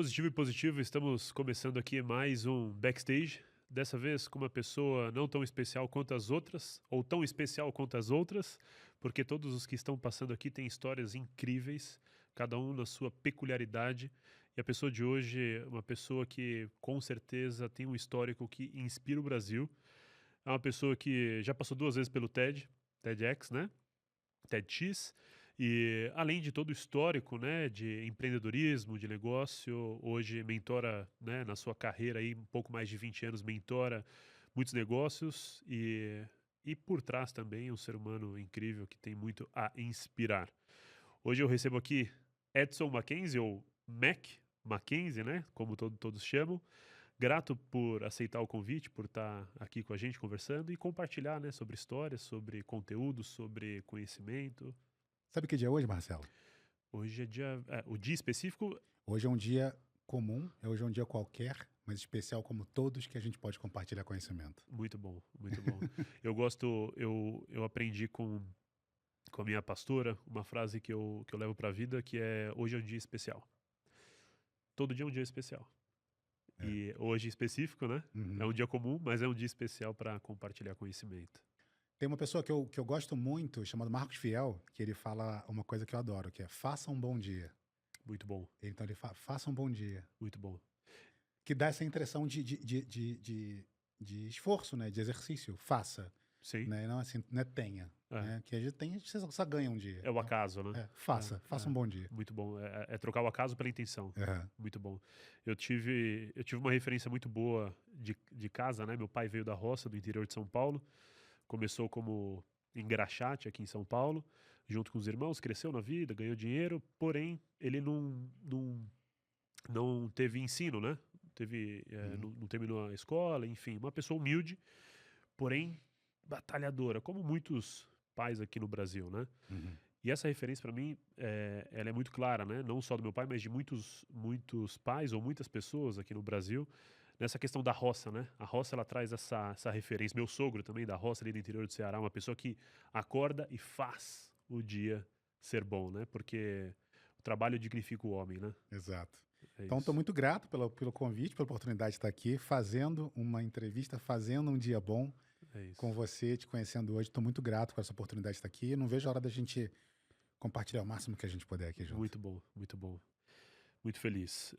Positivo e positivo, estamos começando aqui mais um Backstage. Dessa vez com uma pessoa não tão especial quanto as outras, ou tão especial quanto as outras, porque todos os que estão passando aqui têm histórias incríveis, cada um na sua peculiaridade. E a pessoa de hoje é uma pessoa que com certeza tem um histórico que inspira o Brasil. É uma pessoa que já passou 2 vezes pelo TEDx, né? TEDx, e além de todo o histórico, né, de empreendedorismo, de negócio, hoje mentora, né, na sua carreira aí, um pouco mais de 20 anos, mentora muitos negócios e por trás também um ser humano incrível que tem muito a inspirar. Hoje eu recebo aqui Edson Mackenzie, ou Mac Mackenzie, né, como todos chamam. Grato por aceitar o convite, por estar aqui com a gente conversando e compartilhar, né, sobre histórias, sobre conteúdo, sobre conhecimento. Sabe que dia é hoje, Marcelo? Hoje é o dia específico. Hoje é um dia comum, hoje é um dia qualquer, mas especial como todos que a gente pode compartilhar conhecimento. Muito bom, muito bom. Eu aprendi com a minha pastora uma frase que eu levo para a vida, que é: hoje é um dia especial. Todo dia é um dia especial. É. E hoje em específico, né? É um dia comum, mas é um dia especial para compartilhar conhecimento. Tem uma pessoa que eu gosto muito, chamado Marcos Fiel, que ele fala uma coisa que eu adoro, que é faça um bom dia. Muito bom, Então ele fala, faça um bom dia. muito bom. Que dá essa impressão de esforço, né? De exercício. Faça. Sim, Né? Não assim, não é tenha. é, Né? Que a gente tem, você só ganha um dia. é o Então, acaso, né? faça um bom dia. Muito bom. É trocar o acaso pela intenção. Uhum. Muito bom. Eu tive uma referência muito boa de casa, né? Meu pai veio da roça, do interior de São Paulo. Começou como engraxate aqui em São Paulo, junto com os irmãos, cresceu na vida, ganhou dinheiro, porém ele não teve ensino, né? Não terminou a escola, enfim, uma pessoa humilde, porém batalhadora, como muitos pais aqui no Brasil, né? Uhum. E essa referência para mim, ela é muito clara, né? Não só do meu pai, mas de muitos pais ou muitas pessoas aqui no Brasil, nessa questão da roça, né? A roça, ela traz essa referência. Meu sogro também, da roça ali do interior do Ceará, uma pessoa que acorda e faz o dia ser bom, né? Porque o trabalho dignifica o homem, né? Exato. É Então, estou isso. muito grato pelo convite, pela oportunidade de estar aqui, fazendo uma entrevista, fazendo um dia bom É com isso. você, te conhecendo hoje. Estou muito grato por essa oportunidade de estar aqui. Não vejo a hora da gente compartilhar o máximo que a gente puder aqui junto. Muito bom, muito bom. Muito feliz.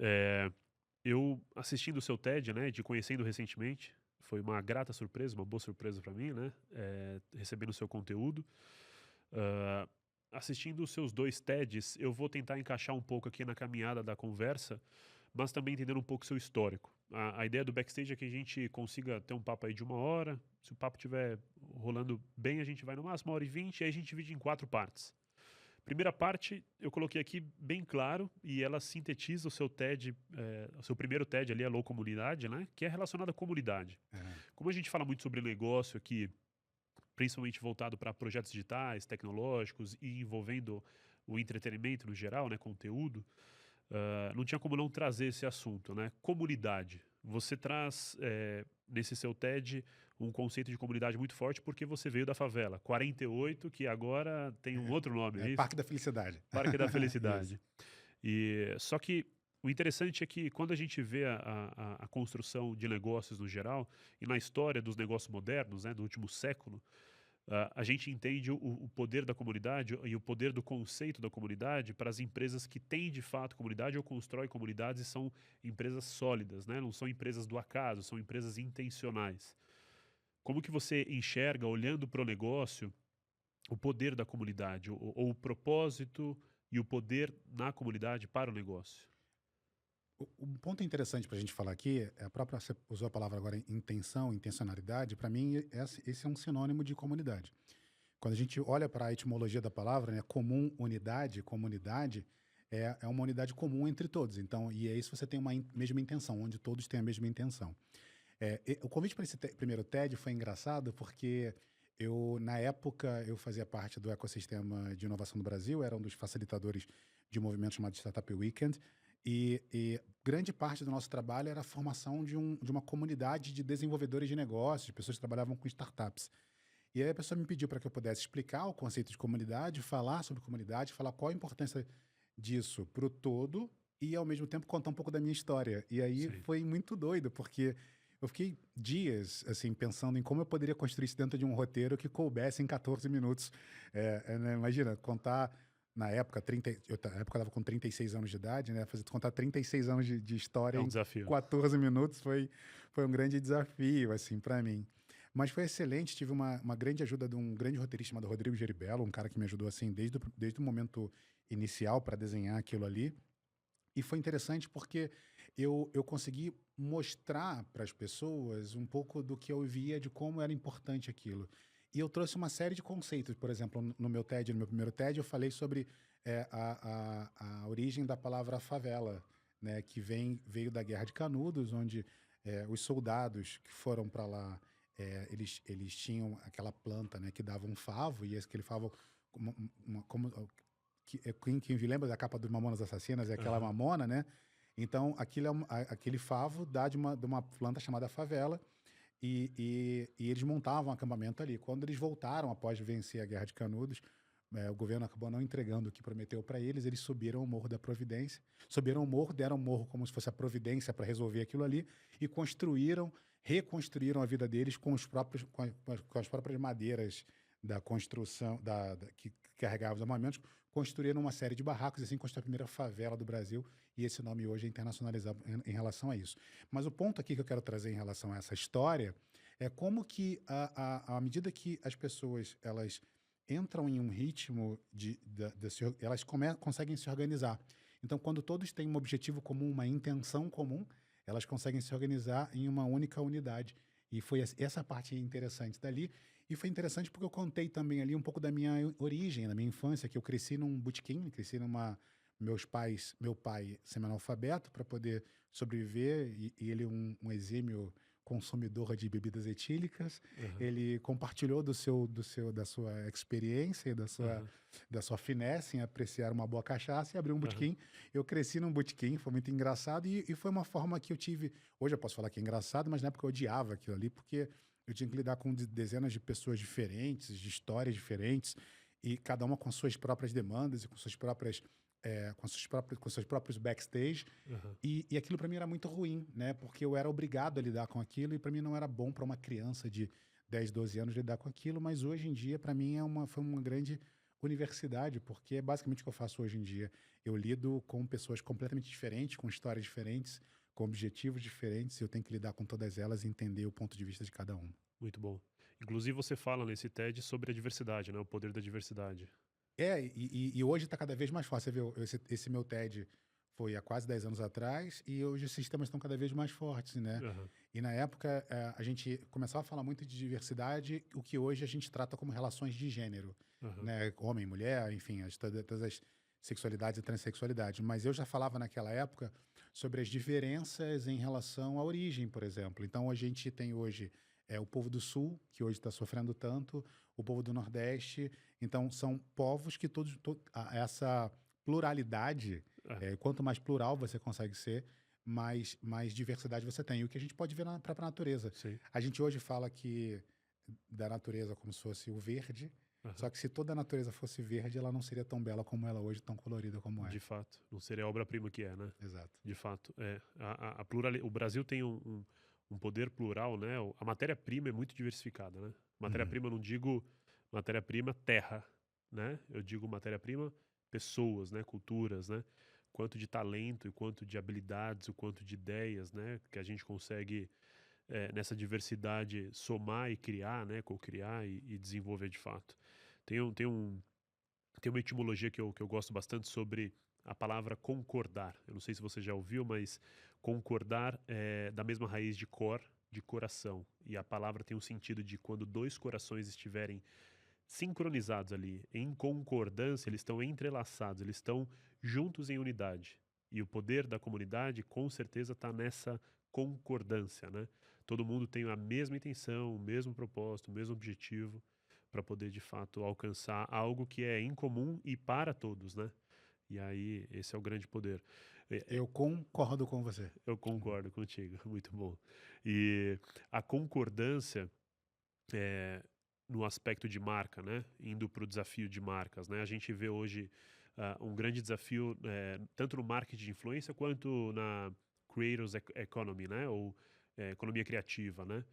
Eu assistindo o seu TED, né, te conhecendo recentemente, foi uma grata surpresa, uma boa surpresa para mim, né, recebendo o seu conteúdo. Ah, assistindo os seus 2 TEDs, eu vou tentar encaixar um pouco aqui na caminhada da conversa, mas também entendendo um pouco o seu histórico. A ideia do backstage é que a gente consiga ter um papo aí de 1 hora. Se o papo estiver rolando bem, a gente vai no máximo 1h20, e aí a gente divide em 4 partes. Primeira parte, eu coloquei aqui bem claro, e ela sintetiza o seu TED, o seu primeiro TED ali, a Low Comunidade, né? Que é relacionado à comunidade. Uhum. Como a gente fala muito sobre negócio aqui, principalmente voltado para projetos digitais, tecnológicos e envolvendo o entretenimento no geral, né? Conteúdo, não tinha como não trazer esse assunto, né? Comunidade. Você traz, nesse seu TED, um conceito de comunidade muito forte porque você veio da favela. 48, que agora tem um outro nome, É é isso? Parque da Felicidade. Parque da Isso. Felicidade. E só que o interessante é que quando a gente vê a construção de negócios no geral e na história dos negócios modernos, né, do último século, a gente entende o poder da comunidade e o poder do conceito da comunidade para as empresas que têm de fato comunidade ou constroem comunidades e são empresas sólidas, né? Não são empresas do acaso, são empresas intencionais. Como que você enxerga, olhando para o negócio, o poder da comunidade, ou o propósito e o poder na comunidade para o negócio? Um ponto interessante para a gente falar aqui, é a própria, você usou a palavra agora intenção, intencionalidade, para mim esse é um sinônimo de comunidade. Quando a gente olha para a etimologia da palavra, né, comum, unidade, comunidade, é uma unidade comum entre todos. Então, e aí se você tem uma mesma intenção, onde todos têm a mesma intenção. O convite para esse primeiro TED foi engraçado porque na época, eu fazia parte do ecossistema de inovação do Brasil, era um dos facilitadores de um movimento chamado Startup Weekend, e grande parte do nosso trabalho era a formação de uma comunidade de desenvolvedores de negócios, de pessoas que trabalhavam com startups. E aí a pessoa me pediu para que eu pudesse explicar o conceito de comunidade, falar sobre comunidade, falar qual a importância disso para o todo e ao mesmo tempo contar um pouco da minha história. E aí Sim. foi muito doido, porque eu fiquei dias, assim, pensando em como eu poderia construir isso dentro de um roteiro que coubesse em 14 minutos. Né, imagina, contar na época, na época eu estava com 36 anos de idade, né? Contar 36 anos de história É um em desafio. 14 minutos foi um grande desafio, assim, para mim. Mas foi excelente, tive uma grande ajuda de um grande roteirista chamado Rodrigo Geribello, um cara que me ajudou, assim, desde o momento inicial para desenhar aquilo ali. E foi interessante porque eu consegui mostrar para as pessoas um pouco do que eu via de como era importante aquilo. E eu trouxe uma série de conceitos, por exemplo, no meu TED, no meu primeiro TED, eu falei sobre a origem da palavra favela, né, que veio da Guerra de Canudos, onde os soldados que foram para lá, eles tinham aquela planta, né, que dava um favo, e aquele favo, quem lembra da capa dos Mamonas Assassinas é aquela Aham. mamona, né? Então, aquele favo dá de uma planta chamada favela e eles montavam um acampamento ali. Quando eles voltaram, após vencer a Guerra de Canudos, o governo acabou não entregando o que prometeu para eles subiram o Morro da Providência. Subiram o morro, deram o morro como se fosse a providência para resolver aquilo ali e reconstruíram a vida deles com as próprias madeiras da construção, que carregavam os armamentos, construíram uma série de barracos, e assim construíram a primeira favela do Brasil, e esse nome hoje é internacionalizado em relação a isso. Mas o ponto aqui que eu quero trazer em relação a essa história é como que, à medida que as pessoas elas entram em um ritmo elas conseguem se organizar. Então, quando todos têm um objetivo comum, uma intenção comum, elas conseguem se organizar em uma única unidade. E foi essa parte interessante dali. E foi interessante porque eu contei também ali um pouco da minha origem, da minha infância, que eu cresci num botequim, cresci numa. Meu pai semi-analfabeto para poder sobreviver, e ele um exímio consumidor de bebidas etílicas. Aham. Ele compartilhou da sua experiência e Aham. da sua finesse em apreciar uma boa cachaça e abriu um Aham. botequim. Eu cresci num botequim, foi muito engraçado e foi uma forma que eu tive. Hoje eu posso falar que é engraçado, mas na época eu odiava aquilo ali, porque eu tinha que lidar com dezenas de pessoas diferentes, de histórias diferentes, e cada uma com suas próprias demandas e com seus próprios backstage. Aham. E aquilo para mim era muito ruim, né? Porque eu era obrigado a lidar com aquilo e para mim não era bom para uma criança de 10, 12 anos lidar com aquilo, mas hoje em dia para mim foi uma grande universidade, porque é basicamente o que eu faço hoje em dia. Eu lido com pessoas completamente diferentes, com histórias diferentes, com objetivos diferentes, e eu tenho que lidar com todas elas e entender o ponto de vista de cada um. Muito bom. Inclusive, você fala nesse TED sobre a diversidade, né? O poder da diversidade. E hoje está cada vez mais fácil. Você vê, esse meu TED foi há quase 10 anos atrás e hoje os sistemas estão cada vez mais fortes, né? Aham. E na época a gente começava a falar muito de diversidade, o que hoje a gente trata como relações de gênero, Aham. né? Homem, mulher, enfim, todas as sexualidades e transexualidades. Mas eu já falava naquela época sobre as diferenças em relação à origem, por exemplo. Então a gente tem hoje o povo do Sul, que hoje está sofrendo tanto, o povo do Nordeste. Então, são povos que essa pluralidade, É. quanto mais plural você consegue ser, mais diversidade você tem. E o que a gente pode ver na própria natureza. Sim. A gente hoje fala que da natureza como se fosse o verde, Aham. só que se toda a natureza fosse verde, ela não seria tão bela como ela hoje, tão colorida como é. De fato. Não seria a obra-prima que é, né? Exato. De fato. É. O Brasil tem um poder plural, né? A matéria-prima é muito diversificada, né? Uhum. Matéria-prima, eu não digo matéria-prima terra, né? Eu digo matéria-prima pessoas, né? Culturas, né? Quanto de talento e quanto de habilidades, o quanto de ideias, né? Que a gente consegue nessa diversidade somar e criar, né? Co-criar e desenvolver de fato. Tem, um, tem, um, tem uma etimologia que eu gosto bastante sobre a palavra concordar. Eu não sei se você já ouviu, mas concordar é da mesma raiz de cor, de coração. E a palavra tem o sentido de quando dois corações estiverem sincronizados ali, em concordância, eles estão entrelaçados, eles estão juntos em unidade. E o poder da comunidade, com certeza, está nessa concordância, né? Todo mundo tem a mesma intenção, o mesmo propósito, o mesmo objetivo, para poder, de fato, alcançar algo que é incomum e para todos, né? E aí, esse é o grande poder. Eu concordo com você. Eu concordo contigo, muito bom. E a concordância no aspecto de marca, né? Indo para o desafio de marcas, né? A gente vê hoje um grande desafio tanto no marketing de influência quanto na creators economy, né? Ou economia criativa, né?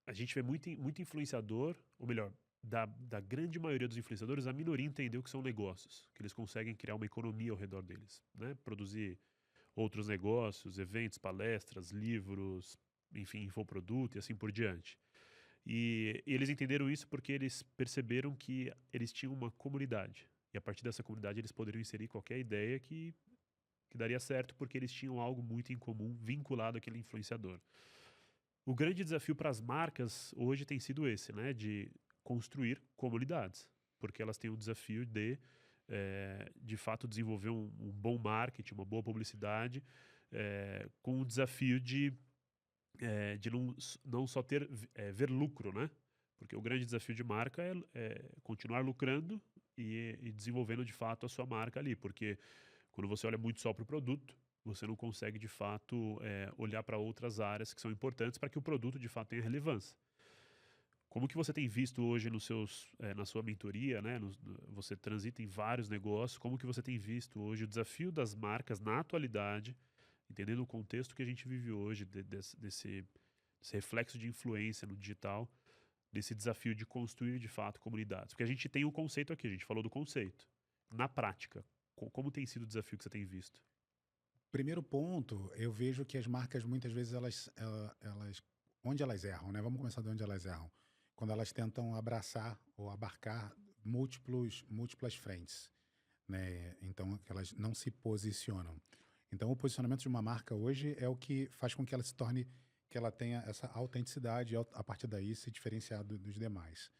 A gente vê muito influenciador, ou melhor, da grande maioria dos influenciadores, a minoria entendeu que são negócios, que eles conseguem criar uma economia ao redor deles, né? Produzir outros negócios, eventos, palestras, livros, enfim, infoproduto e assim por diante. E eles entenderam isso porque eles perceberam que eles tinham uma comunidade. E a partir dessa comunidade eles poderiam inserir qualquer ideia que daria certo, porque eles tinham algo muito em comum vinculado àquele influenciador. O grande desafio para as marcas hoje tem sido esse, né? De construir comunidades. Porque elas têm o desafio de fato, desenvolver um bom marketing, uma boa publicidade, com o desafio de não só ver lucro, né? Porque o grande desafio de marca é continuar lucrando e desenvolvendo de fato a sua marca ali. Porque quando você olha muito só para o produto, você não consegue de fato olhar para outras áreas que são importantes para que o produto de fato tenha relevância. Como que você tem visto hoje na sua mentoria, né? Você transita em vários negócios, como que você tem visto hoje o desafio das marcas na atualidade, entendendo o contexto que a gente vive hoje, desse reflexo de influência no digital, desse desafio de construir de fato comunidades? Porque a gente tem o conceito aqui, a gente falou do conceito. Na prática, como tem sido o desafio que você tem visto? Primeiro ponto, eu vejo que as marcas muitas vezes onde elas erram, né? Vamos começar de onde elas erram. Quando elas tentam abraçar ou abarcar múltiplas frentes, né? Então, elas não se posicionam. Então, o posicionamento de uma marca hoje é o que faz com que ela se torne, que ela tenha essa autenticidade e, a partir daí, se diferenciar dos demais.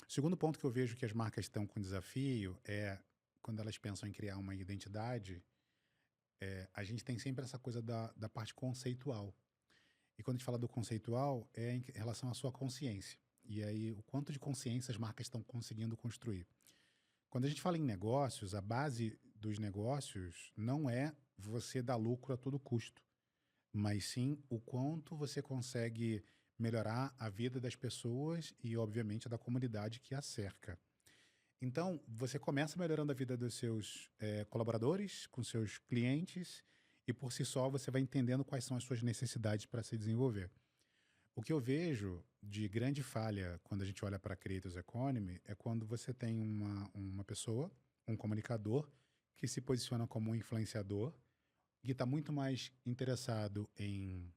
O segundo ponto que eu vejo que as marcas estão com desafio é quando elas pensam em criar uma identidade, a gente tem sempre essa coisa da parte conceitual. E quando a gente fala do conceitual, é em relação à sua consciência. E aí, o quanto de consciência as marcas estão conseguindo construir. Quando a gente fala em negócios, a base dos negócios não é você dar lucro a todo custo, mas sim o quanto você consegue melhorar a vida das pessoas e, obviamente, da comunidade que a cerca. Então, você começa melhorando a vida dos seus colaboradores, com seus clientes, e por si só você vai entendendo quais são as suas necessidades para se desenvolver. O que eu vejo de grande falha quando a gente olha para a Creators Economy é quando você tem uma pessoa, um comunicador, que se posiciona como um influenciador, que está muito mais interessado em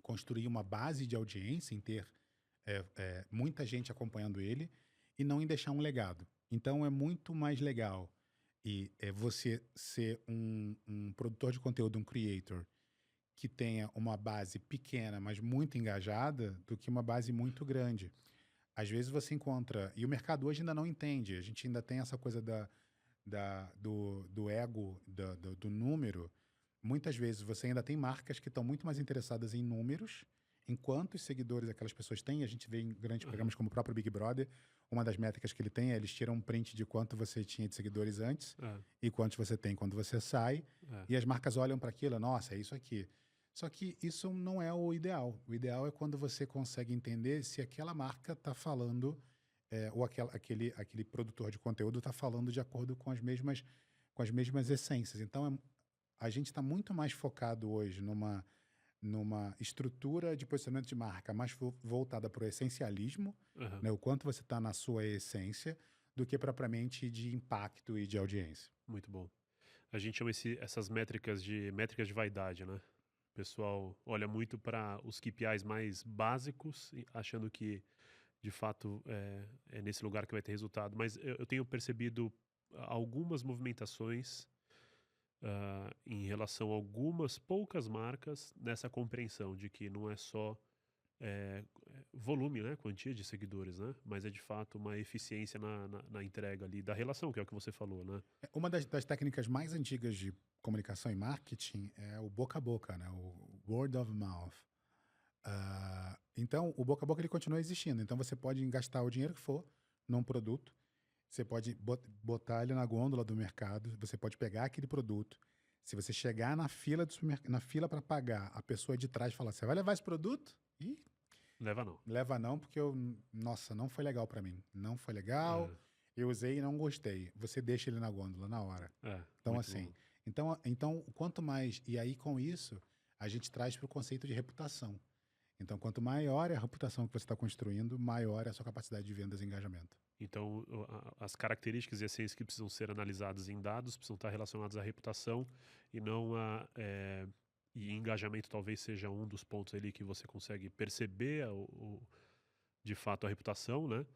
construir uma base de audiência, em ter muita gente acompanhando ele, e não em deixar um legado. Então é muito mais legal você ser um produtor de conteúdo, um creator, que tenha uma base pequena, mas muito engajada, do que uma base muito grande. Às vezes você encontra... E o mercado hoje ainda não entende. A gente ainda tem essa coisa do ego, do número. Muitas vezes você ainda tem marcas que estão muito mais interessadas em números, em quantos seguidores aquelas pessoas têm. A gente vê em grandes programas como o próprio Big Brother, uma das métricas que ele tem é eles tiram um print de quanto você tinha de seguidores antes e quantos você tem quando você sai. E as marcas olham para aquilo, nossa, é isso aqui. Só que isso não é o ideal. O ideal é quando você consegue entender se aquela marca está falando, ou aquele produtor de conteúdo está falando de acordo com as mesmas essências. Então, a gente está muito mais focado hoje numa estrutura de posicionamento de marca mais voltada para o essencialismo, né, o quanto você está na sua essência, do que propriamente de impacto e de audiência. Muito bom. A gente chama essas métricas de vaidade, né? O pessoal olha muito para os KPIs mais básicos, achando que, de fato, é nesse lugar que vai ter resultado. Mas eu tenho percebido algumas movimentações em relação a algumas poucas marcas nessa compreensão de que não é só volume, né, quantia de seguidores, né? Mas é, de fato, uma eficiência na entrega ali da relação, que é o que você falou, né? Uma das técnicas mais antigas de comunicação e marketing é o boca a boca, né? O word of mouth. Então, o boca a boca ele continua existindo. Então, você pode gastar o dinheiro que for num produto, você pode botar ele na gôndola do mercado, você pode pegar aquele produto. Se você chegar na fila para pagar, a pessoa de trás fala, você vai levar esse produto? Leva não. Leva não, porque nossa, não foi legal para mim. Não foi legal. eu usei e não gostei. Você deixa ele na gôndola na hora. Então, Muito assim, bom. então, quanto mais. E aí, com isso, a gente traz para o conceito de reputação. Então, quanto maior é a reputação que você está construindo, maior é a sua capacidade de vendas e engajamento. Então, as características e essências que precisam ser analisadas em dados precisam estar relacionadas à reputação e não a. E engajamento talvez seja um dos pontos ali que você consegue perceber de fato a reputação, né?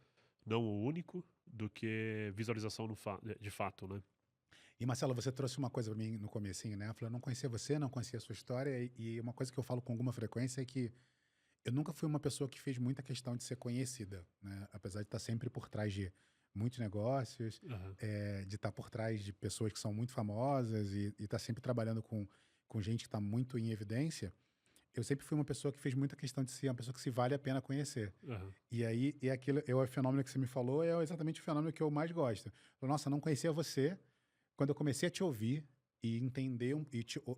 Não o único, do que visualização de fato, né? E, Marcelo, você trouxe uma coisa para mim no comecinho, né? Eu falei, eu não conhecia você, não conhecia a sua história, e uma coisa que eu falo com alguma frequência é que eu nunca fui uma pessoa que fez muita questão de ser conhecida, né? Apesar de estar sempre por trás de muitos negócios, Aham. de estar por trás de pessoas que são muito famosas e estar sempre trabalhando com gente que está muito em evidência, eu sempre fui uma pessoa que fez muita questão de ser uma pessoa que se vale a pena conhecer. Aham. E aí, o fenômeno que você me falou é exatamente o fenômeno que eu mais gosto. Eu falo, nossa, não conhecia você. Quando eu comecei a te ouvir e entender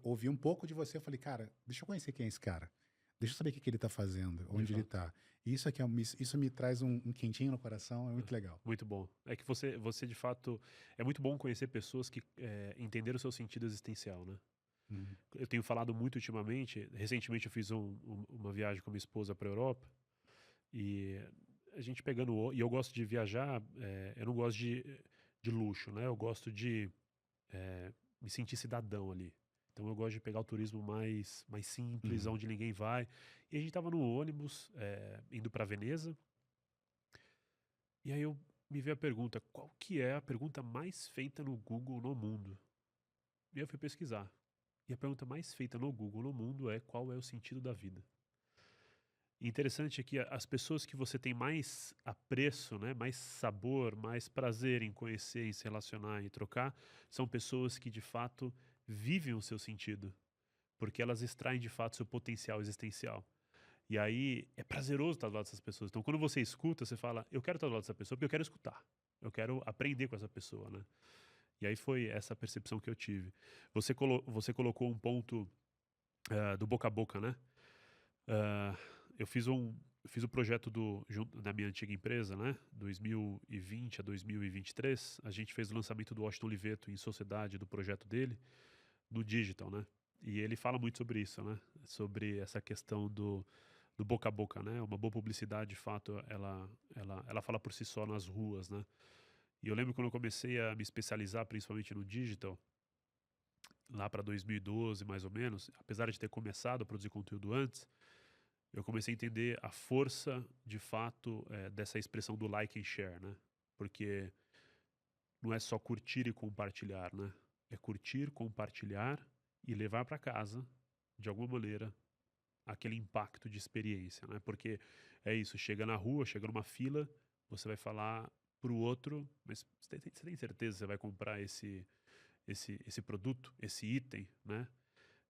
ouvir um pouco de você, eu falei, cara, deixa eu conhecer quem é esse cara. Deixa eu saber o que ele está fazendo, De onde ele fato. está. Isso aqui isso me traz um quentinho no coração, é muito legal. Muito bom. É que você de fato. É muito bom conhecer pessoas que entenderam o seu sentido existencial, né? Uhum. Eu tenho falado muito ultimamente. Recentemente eu fiz uma viagem com minha esposa para a Europa e a gente pegando. E eu gosto de viajar, eu não gosto de luxo, né? Eu gosto de me sentir cidadão ali. Então eu gosto de pegar o turismo mais simples, Uhum. onde ninguém vai. E a gente tava no ônibus, indo para Veneza, e aí me veio a pergunta, qual que é a pergunta mais feita no Google no mundo? E eu fui pesquisar. E a pergunta mais feita no Google no mundo é qual é o sentido da vida? E interessante é que as pessoas que você tem mais apreço, né, mais sabor, mais prazer em conhecer, em se relacionar, em trocar, são pessoas que de fato vivem o seu sentido, porque elas extraem de fato seu potencial existencial. E aí é prazeroso estar do lado dessas pessoas. Então, quando você escuta, você fala, eu quero estar do lado dessa pessoa porque eu quero escutar. Eu quero aprender com essa pessoa, né? E aí foi essa percepção que eu tive. Você colocou um ponto do boca a boca, né? Ah, eu fiz o projeto da minha antiga empresa, né? 2020 a 2023. A gente fez o lançamento do Washington Oliveto em sociedade do projeto dele no digital, né? E ele fala muito sobre isso, né? Sobre essa questão do boca a boca, né? Uma boa publicidade, de fato, ela fala por si só nas ruas, né? E eu lembro quando eu comecei a me especializar, principalmente no digital, lá para 2012, mais ou menos, apesar de ter começado a produzir conteúdo antes, eu comecei a entender a força, de fato, dessa expressão do like and share, né? Porque não é só curtir e compartilhar, né? É curtir, compartilhar e levar para casa, de alguma maneira, aquele impacto de experiência, né? Porque é isso, chega na rua, chega numa fila, você vai falar pro outro, mas você tem certeza que você vai comprar esse produto, esse item, né?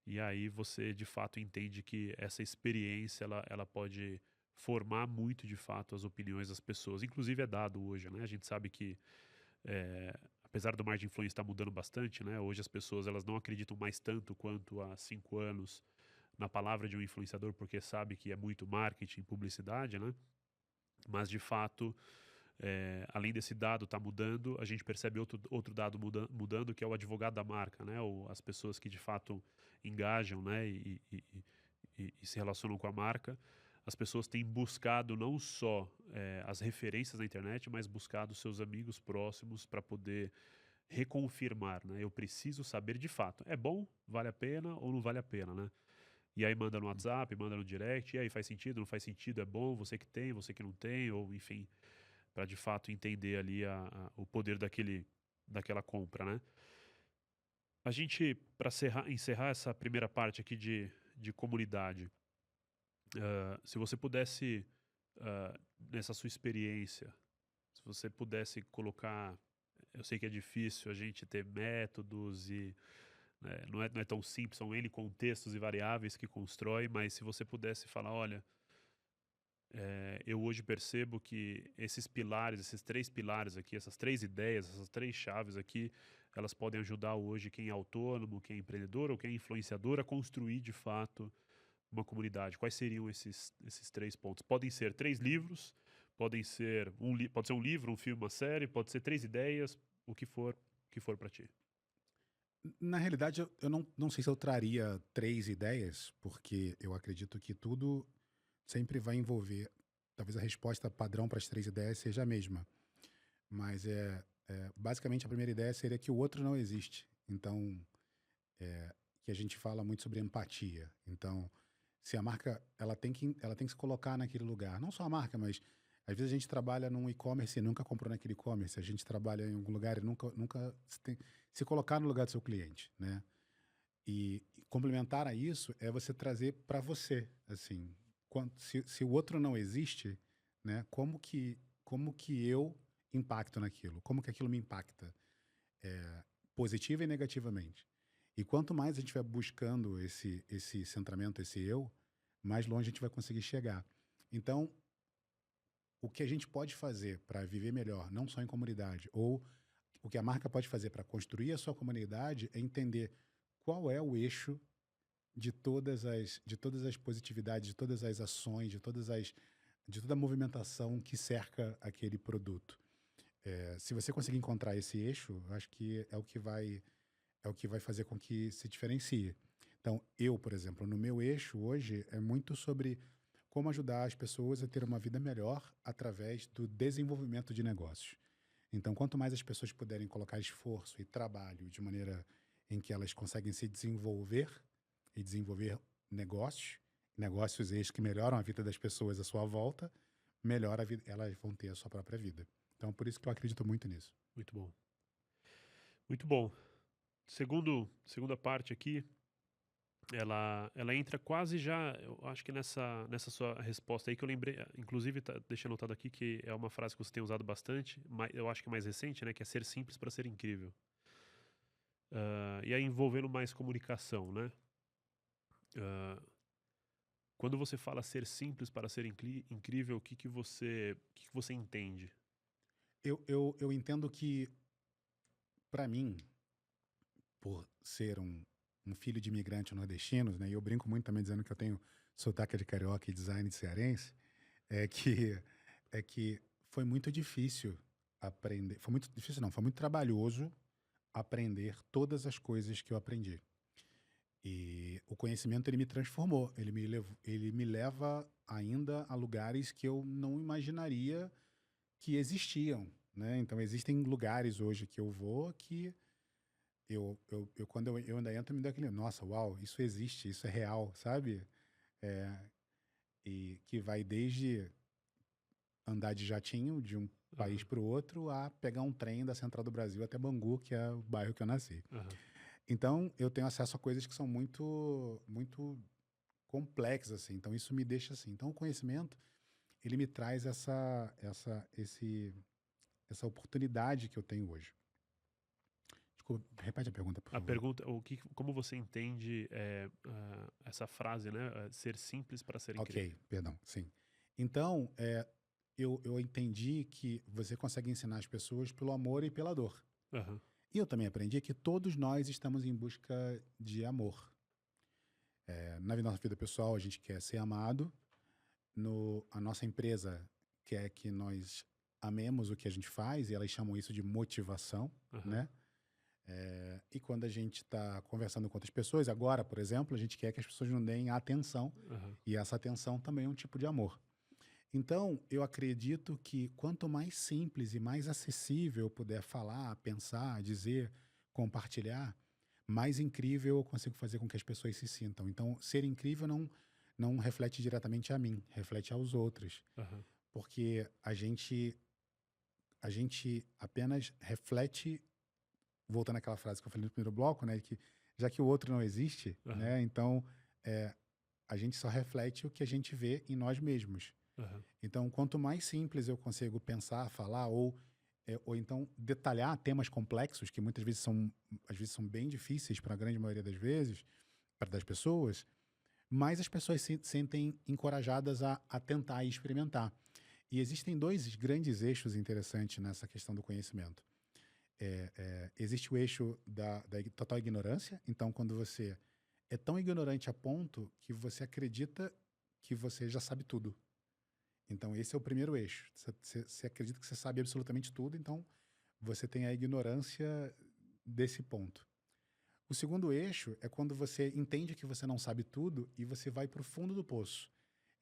E aí você de fato entende que essa experiência ela pode formar muito de fato as opiniões das pessoas. Inclusive é dado hoje, né? A gente sabe que apesar do marketing influência estar mudando bastante, né? Hoje as pessoas elas não acreditam mais tanto quanto há 5 anos na palavra de um influenciador porque sabe que é muito marketing, publicidade, né? Mas de fato além desse dado estar mudando, a gente percebe outro dado mudando, que é o advogado da marca, né? Ou as pessoas que de fato engajam, né? E se relacionam com a marca. As pessoas têm buscado não só as referências na internet, mas buscado seus amigos próximos para poder reconfirmar, né? Eu preciso saber de fato, é bom, vale a pena ou não vale a pena, né? E aí manda no WhatsApp, manda no direct, e aí faz sentido, não faz sentido, é bom, você que tem, você que não tem, ou enfim, para de fato entender ali o poder daquela compra, né? A gente, para encerrar essa primeira parte aqui de comunidade, se você pudesse, nessa sua experiência, se você pudesse colocar, eu sei que é difícil a gente ter métodos e né, não é tão simples, são N contextos e variáveis que constrói, mas se você pudesse falar, olha, eu hoje percebo que esses pilares, esses 3 pilares aqui, essas 3 ideias, essas 3 chaves aqui, elas podem ajudar hoje quem é autônomo, quem é empreendedor ou quem é influenciador a construir de fato uma comunidade. Quais seriam esses 3 pontos? Podem ser 3 livros, Podem ser pode ser um livro, um filme, uma série, pode ser 3 ideias, o que for para ti. Na realidade, eu não sei se eu traria 3 ideias, porque eu acredito que tudo sempre vai envolver, talvez a resposta padrão para as 3 ideias seja a mesma, mas basicamente a primeira ideia seria que o outro não existe. Então, que a gente fala muito sobre empatia. Então, se a marca ela tem que se colocar naquele lugar, não só a marca, mas às vezes a gente trabalha num e-commerce e nunca comprou naquele e-commerce, a gente trabalha em algum lugar e nunca se colocar no lugar do seu cliente, né? E complementar a isso é você trazer para você, assim, se o outro não existe, né? Como que eu impacto naquilo? Como que aquilo me impacta, positiva e negativamente? E quanto mais a gente vai buscando esse centramento, esse eu, mais longe a gente vai conseguir chegar. Então, o que a gente pode fazer para viver melhor, não só em comunidade, ou o que a marca pode fazer para construir a sua comunidade é entender qual é o eixo de todas as positividades, de todas as ações, de toda a movimentação que cerca aquele produto. Se você conseguir encontrar esse eixo, eu acho que é o que vai fazer com que se diferencie. Então, eu, por exemplo, no meu eixo hoje é muito sobre como ajudar as pessoas a ter uma vida melhor através do desenvolvimento de negócios. Então, quanto mais as pessoas puderem colocar esforço e trabalho de maneira em que elas conseguem se desenvolver e desenvolver negócios estes que melhoram a vida das pessoas à sua volta, melhor a vida, elas vão ter a sua própria vida. Então, por isso que eu acredito muito nisso. Muito bom. Muito bom. Segunda parte aqui, ela entra quase já, eu acho que nessa sua resposta aí que eu lembrei, inclusive deixa anotado aqui que é uma frase que você tem usado bastante, eu acho que é mais recente, né, que é ser simples para ser incrível. E aí envolvendo mais comunicação, né? Quando você fala ser simples para ser incrível, o que você entende? Eu entendo que, para mim, por ser um filho de imigrante nordestinos, né, e eu brinco muito também dizendo que eu tenho sotaque de carioca e design de cearense, é que, é que foi muito difícil aprender. Foi muito difícil, não, foi muito trabalhoso aprender todas as coisas que eu aprendi. E o conhecimento ele me transformou, ele me leva ainda a lugares que eu não imaginaria que existiam, né? Então existem lugares hoje que eu vou que quando eu ainda entro me dá aquele, nossa, uau, isso existe, isso é real, sabe? É, e que vai desde andar de jatinho de um país Aham, para o outro a pegar um trem da Central do Brasil até Bangu, que é o bairro que eu nasci. aham. Então, eu tenho acesso a coisas que são muito, muito complexas, assim. Então, isso me deixa assim. Então, o conhecimento, ele me traz essa oportunidade que eu tenho hoje. Desculpa, repete a pergunta, por A favor. pergunta, como você entende essa frase, né? Ser simples para ser incrível. Ok, perdão, sim. Então, eu entendi que você consegue ensinar as pessoas pelo amor e pela dor. Aham, E eu também aprendi que todos nós estamos em busca de amor. Na nossa vida pessoal, a gente quer ser amado. A nossa empresa quer que nós amemos o que a gente faz, e elas chamam isso de motivação, aham, né? E quando a gente está conversando com outras pessoas, agora, por exemplo, a gente quer que as pessoas nos deem atenção, aham. e essa atenção também é um tipo de amor. Então, eu acredito que quanto mais simples e mais acessível eu puder falar, pensar, dizer, compartilhar, mais incrível eu consigo fazer com que as pessoas se sintam. Então, ser incrível não reflete diretamente a mim, reflete aos outros. Aham, Porque a gente apenas reflete, voltando àquela frase que eu falei no primeiro bloco, né, que já que o outro não existe, aham, né, então é, a gente só reflete o que a gente vê em nós mesmos. aham, Então, quanto mais simples eu consigo pensar, falar, ou então detalhar temas complexos, que muitas vezes às vezes são bem difíceis para a grande maioria das vezes, para das pessoas, mais as pessoas se sentem encorajadas a tentar e experimentar. E existem dois grandes eixos interessantes nessa questão do conhecimento. Existe o eixo da total ignorância. Então, quando você é tão ignorante a ponto que você acredita que você já sabe tudo. Então, esse é o primeiro eixo. Você acredita que você sabe absolutamente tudo, então você tem a ignorância desse ponto. O segundo eixo é quando você entende que você não sabe tudo e você vai para o fundo do poço.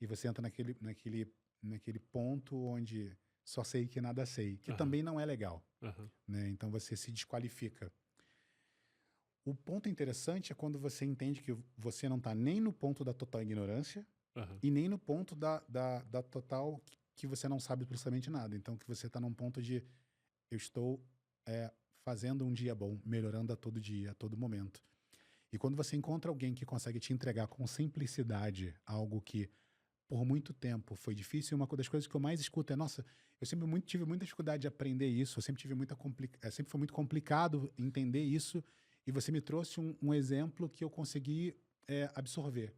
E você entra naquele ponto onde só sei que nada sei, que Aham, também não é legal, aham, né? Então você se desqualifica. O ponto interessante é quando você entende que você não está nem no ponto da total ignorância aham, e nem no ponto da total que você não sabe absolutamente nada. Então que você está num ponto de eu estou fazendo um dia bom, melhorando a todo dia, a todo momento. E quando você encontra alguém que consegue te entregar com simplicidade algo que por muito tempo foi difícil, uma das coisas que eu mais escuto é, nossa, eu sempre tive muita dificuldade de aprender isso, eu sempre tive sempre foi muito complicado entender isso, e você me trouxe um exemplo que eu consegui absorver.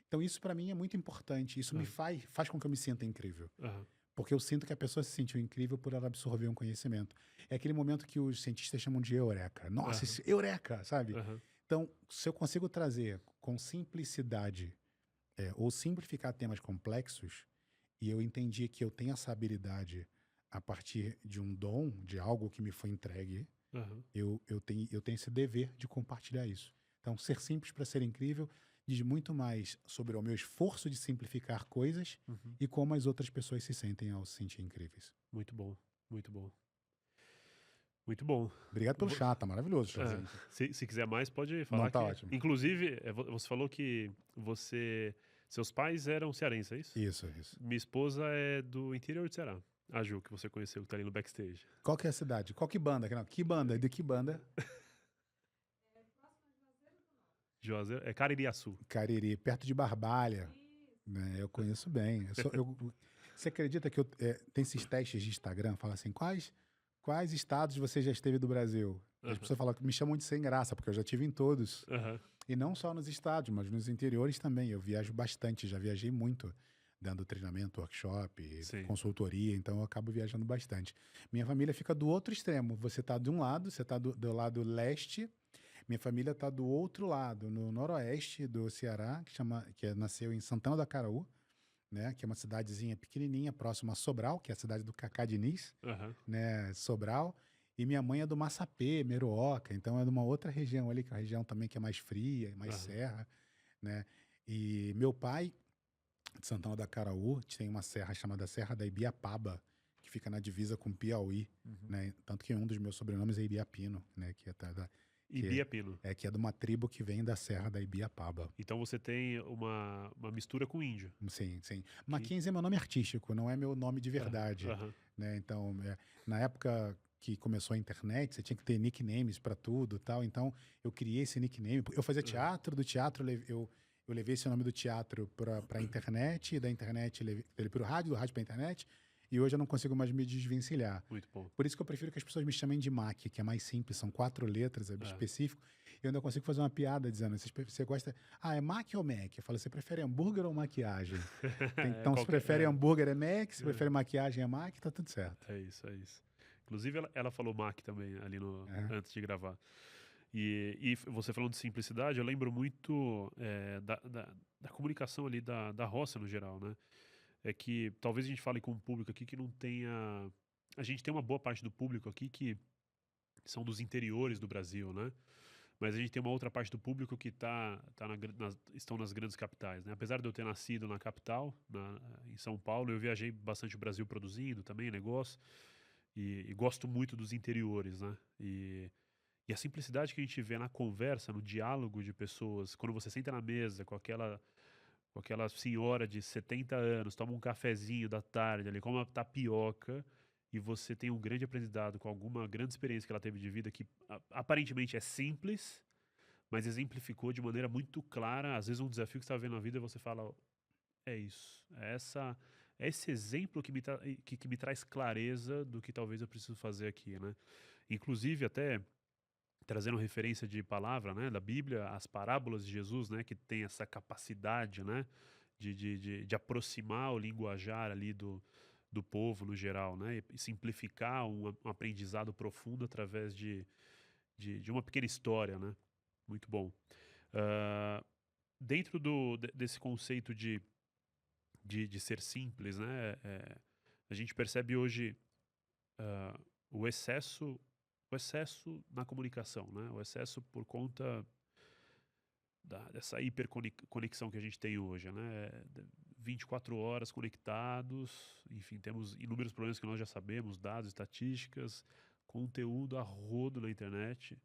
Então isso para mim é muito importante, isso me aham, faz com que eu me sinta incrível. aham, Porque eu sinto que a pessoa se sentiu incrível por ela absorver um conhecimento. É aquele momento que os cientistas chamam de eureka. Nossa, aham, esse eureka, sabe? aham, Então, se eu consigo trazer com simplicidade ou simplificar temas complexos, e eu entendi que eu tenho essa habilidade a partir de um dom, de algo que me foi entregue, aham. eu tenho esse dever de compartilhar isso. Então, ser simples para ser incrível diz muito mais sobre o meu esforço de simplificar coisas Uhum. e como as outras pessoas se sentem ao se sentir incríveis. Muito bom, muito bom. Muito bom. Obrigado pelo Vo- chá, tá maravilhoso o é, chazinho. se quiser mais, pode Não, falar tá que. ótimo. Inclusive, você falou que seus pais eram cearenses, é isso? Isso. Minha esposa é do interior de Ceará. A Ju, que você conheceu, que tá ali no backstage. Qual que é a cidade? Qual que banda? Não, que banda? De que banda? Juazeiro, é Caririaçu. Cariri, perto de Barbalha. Né? Eu conheço bem. Você acredita que tem esses testes de Instagram? Fala assim, quais estados você já esteve do Brasil? As Aham, pessoas falam que me chamam de sem graça, porque eu já estive em todos. aham, E não só nos estados, mas nos interiores também. Eu viajo bastante, já viajei muito, dando treinamento, workshop, sim. consultoria, então eu acabo viajando bastante. Minha família fica do outro extremo. Você está de um lado, você está do lado leste, minha família está do outro lado, no noroeste do Ceará, nasceu em Santana da Caraú, né, que é uma cidadezinha pequenininha, próxima a Sobral, que é a cidade do Cacá Diniz, Aham, né, Sobral. E minha mãe é do Massapê, Meruoca, então é de uma outra região ali, que é uma região também que é mais fria, mais aham, serra, né? E meu pai, de Santana da Caraú, tem uma serra chamada Serra da Ibiapaba, que fica na divisa com Piauí, uhum. né? Tanto que um dos meus sobrenomes é Ibiapino, né? E Que Bia Pino. que é de uma tribo que vem da Serra da Ibiapaba. Então você tem uma mistura com índio. Sim. Que... Mackenzie é meu nome artístico, não é meu nome de Aham, verdade, aham, né? Então, na época que começou a internet, você tinha que ter nicknames para tudo, tal. Então, eu criei esse nickname. Eu fazia aham, teatro, do teatro eu levei esse nome do teatro para a internet, e da internet levei ele para o rádio, do rádio para a internet. E hoje eu não consigo mais me desvencilhar. muito bom. Por isso que eu prefiro que as pessoas me chamem de Mac, que é mais simples, são 4 letras, é É. específico. Eu ainda consigo fazer uma piada dizendo, você gosta... Ah, é Mac ou Mac? Eu falo, você prefere hambúrguer ou maquiagem? Então, se prefere hambúrguer é Mac, se prefere maquiagem é Mac, tá tudo certo. É isso, é isso. Inclusive, ela falou Mac também ali É. antes de gravar. E você falando de simplicidade, eu lembro muito da comunicação ali da roça no geral, né? É que talvez a gente fale com um público aqui que não tenha. A gente tem uma boa parte do público aqui que são dos interiores do Brasil, né? Mas a gente tem uma outra parte do público que estão nas grandes capitais, né? Apesar de eu ter nascido na capital, em São Paulo, eu viajei bastante o Brasil produzindo também negócio e gosto muito dos interiores, né? E a simplicidade que a gente vê na conversa, no diálogo de pessoas, quando você senta na mesa com aquela senhora de 70 anos, toma um cafezinho da tarde ali, come uma tapioca, e você tem um grande aprendizado com alguma grande experiência que ela teve de vida que aparentemente é simples, mas exemplificou de maneira muito clara, às vezes um desafio que você está vendo na vida e você fala, é isso, é esse exemplo que me traz clareza do que talvez eu preciso fazer aqui, né? Inclusive até trazendo referência de palavra, né, da Bíblia, as parábolas de Jesus, né, que tem essa capacidade, né, de aproximar o linguajar ali do povo no geral, né, e simplificar um aprendizado profundo através de uma pequena história, né, muito bom. Ah, dentro desse conceito de ser simples, né? A gente percebe hoje ah, o excesso na comunicação, né? O excesso por conta dessa hiperconexão que a gente tem hoje, né? 24 horas conectados, enfim, temos inúmeros problemas que nós já sabemos, dados, estatísticas, conteúdo a rodo na internet,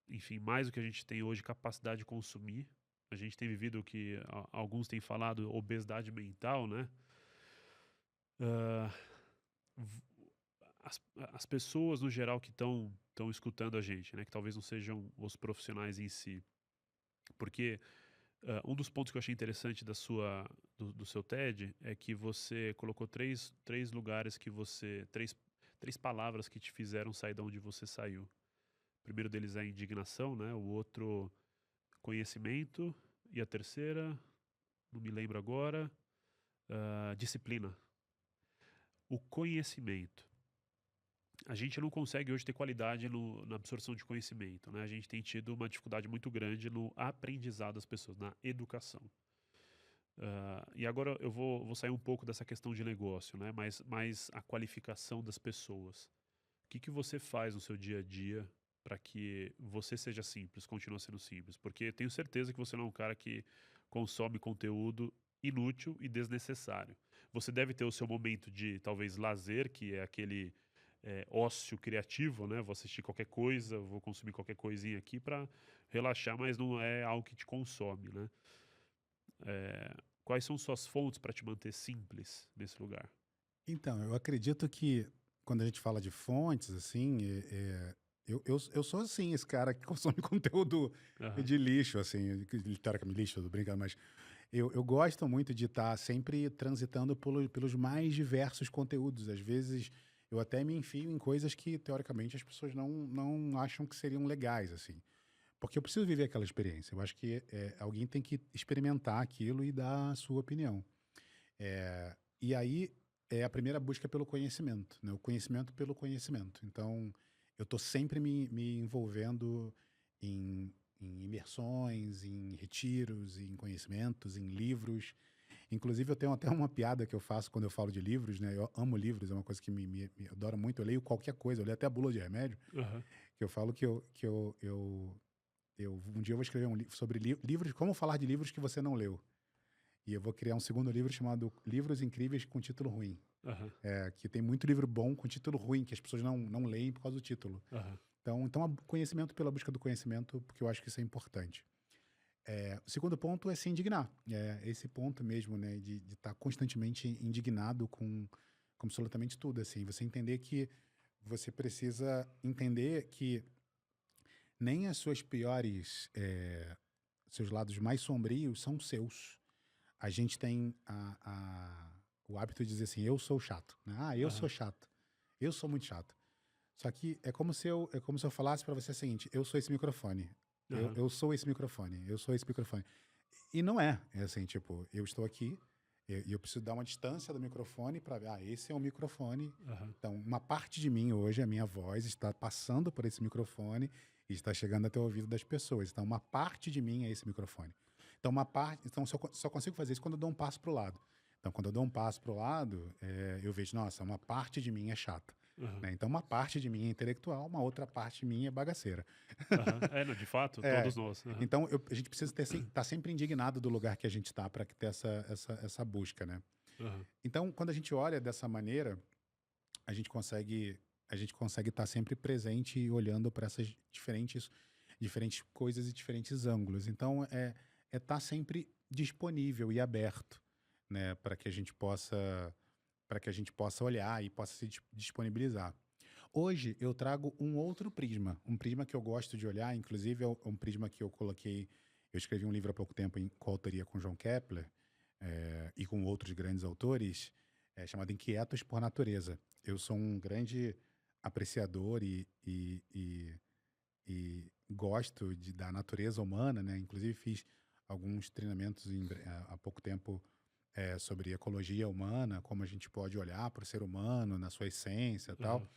enfim, mais do que a gente tem hoje capacidade de consumir. A gente tem vivido o que alguns têm falado, obesidade mental, né? Ah, as pessoas no geral que estão escutando a gente, né, que talvez não sejam os profissionais em si, porque um dos pontos que eu achei interessante do seu TED é que você colocou três lugares que três palavras que te fizeram sair de onde você saiu. O primeiro deles é indignação, né? O outro, conhecimento, e a terceira, não me lembro agora, disciplina. O conhecimento. A gente não consegue hoje ter qualidade na absorção de conhecimento, né? A gente tem tido uma dificuldade muito grande no aprendizado das pessoas, na educação. E agora eu vou sair um pouco dessa questão de negócio, né? Mas a qualificação das pessoas. O que você faz no seu dia a dia para que você seja simples, continue sendo simples? Porque tenho certeza que você não é um cara que consome conteúdo inútil e desnecessário. Você deve ter o seu momento de, talvez, lazer, que é aquele ócio criativo, né? Vou assistir qualquer coisa, vou consumir qualquer coisinha aqui para relaxar, mas não é algo que te consome, né? Quais são suas fontes para te manter simples nesse lugar? Então, eu acredito que quando a gente fala de fontes, assim, eu sou, assim, esse cara que consome conteúdo Aham, de lixo, assim, literalmente lixo, tô brincando, mas eu gosto muito de estar sempre transitando pelos mais diversos conteúdos. Às vezes, eu até me enfio em coisas que, teoricamente, as pessoas não acham que seriam legais, assim. Porque eu preciso viver aquela experiência. Eu acho que alguém tem que experimentar aquilo e dar a sua opinião. E aí é a primeira busca pelo conhecimento, né? O conhecimento pelo conhecimento. Então, eu estou sempre me envolvendo em imersões, em retiros, em conhecimentos, em livros. Inclusive, eu tenho até uma piada que eu faço quando eu falo de livros, né? Eu amo livros, é uma coisa que me adoro muito. Eu leio qualquer coisa, eu leio até a bula de remédio, aham, que eu falo que um dia eu vou escrever um livro sobre livros, como falar de livros que você não leu. E eu vou criar um segundo livro chamado Livros Incríveis com Título Ruim. aham, Que tem muito livro bom com título ruim, que as pessoas não leem por causa do título. aham, Então conhecimento pela busca do conhecimento, porque eu acho que isso é importante. O segundo ponto é se indignar. Esse ponto mesmo, né, de estar constantemente indignado com absolutamente tudo. Assim, você entender que você precisa entender que nem as suas piores, seus lados mais sombrios são seus. A gente tem o hábito de dizer assim, eu sou chato, né? Eu sou aham, chato. Eu sou muito chato. Só que é como se eu falasse para você o seguinte, eu sou esse microfone. Eu, aham, eu sou esse microfone. Eu sou esse microfone. E não é. É assim, tipo, eu estou aqui e eu preciso dar uma distância do microfone para ver, esse é um microfone. aham, Então, uma parte de mim hoje, a minha voz, está passando por esse microfone e está chegando até o ouvido das pessoas. Então, uma parte de mim é esse microfone. Então, só consigo fazer isso quando eu dou um passo para o lado. Então, quando eu dou um passo para o lado, eu vejo, nossa, uma parte de mim é chata. aham, Né? Então, uma parte de mim é intelectual, uma outra parte de mim é bagaceira. aham. Não, de fato, É, todos nós. Aham, então, a gente precisa estar sempre indignado do lugar que a gente está para ter essa busca, né? aham, Então, quando a gente olha dessa maneira, a gente consegue estar sempre presente e olhando para essas diferentes coisas e diferentes ângulos. Então, estar sempre disponível e aberto, né, para que a gente possa olhar e possa se disponibilizar. Hoje eu trago um outro prisma, um prisma que eu gosto de olhar, inclusive é um prisma que eu escrevi um livro há pouco tempo em coautoria com João Kepler, e com outros grandes autores, chamado Inquietos por Natureza. Eu sou um grande apreciador e gosto da natureza humana, né? Inclusive fiz alguns treinamentos há pouco tempo sobre ecologia humana, como a gente pode olhar para o ser humano na sua essência e tal. aham,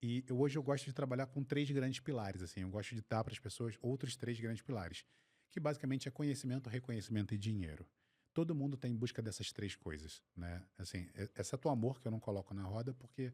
E hoje eu gosto de trabalhar com três grandes pilares, assim. Eu gosto de dar para as pessoas outros três grandes pilares, que basicamente é conhecimento, reconhecimento e dinheiro. todo mundo está em busca dessas três coisas, né? Assim, exceto o amor, que eu não coloco na roda, porque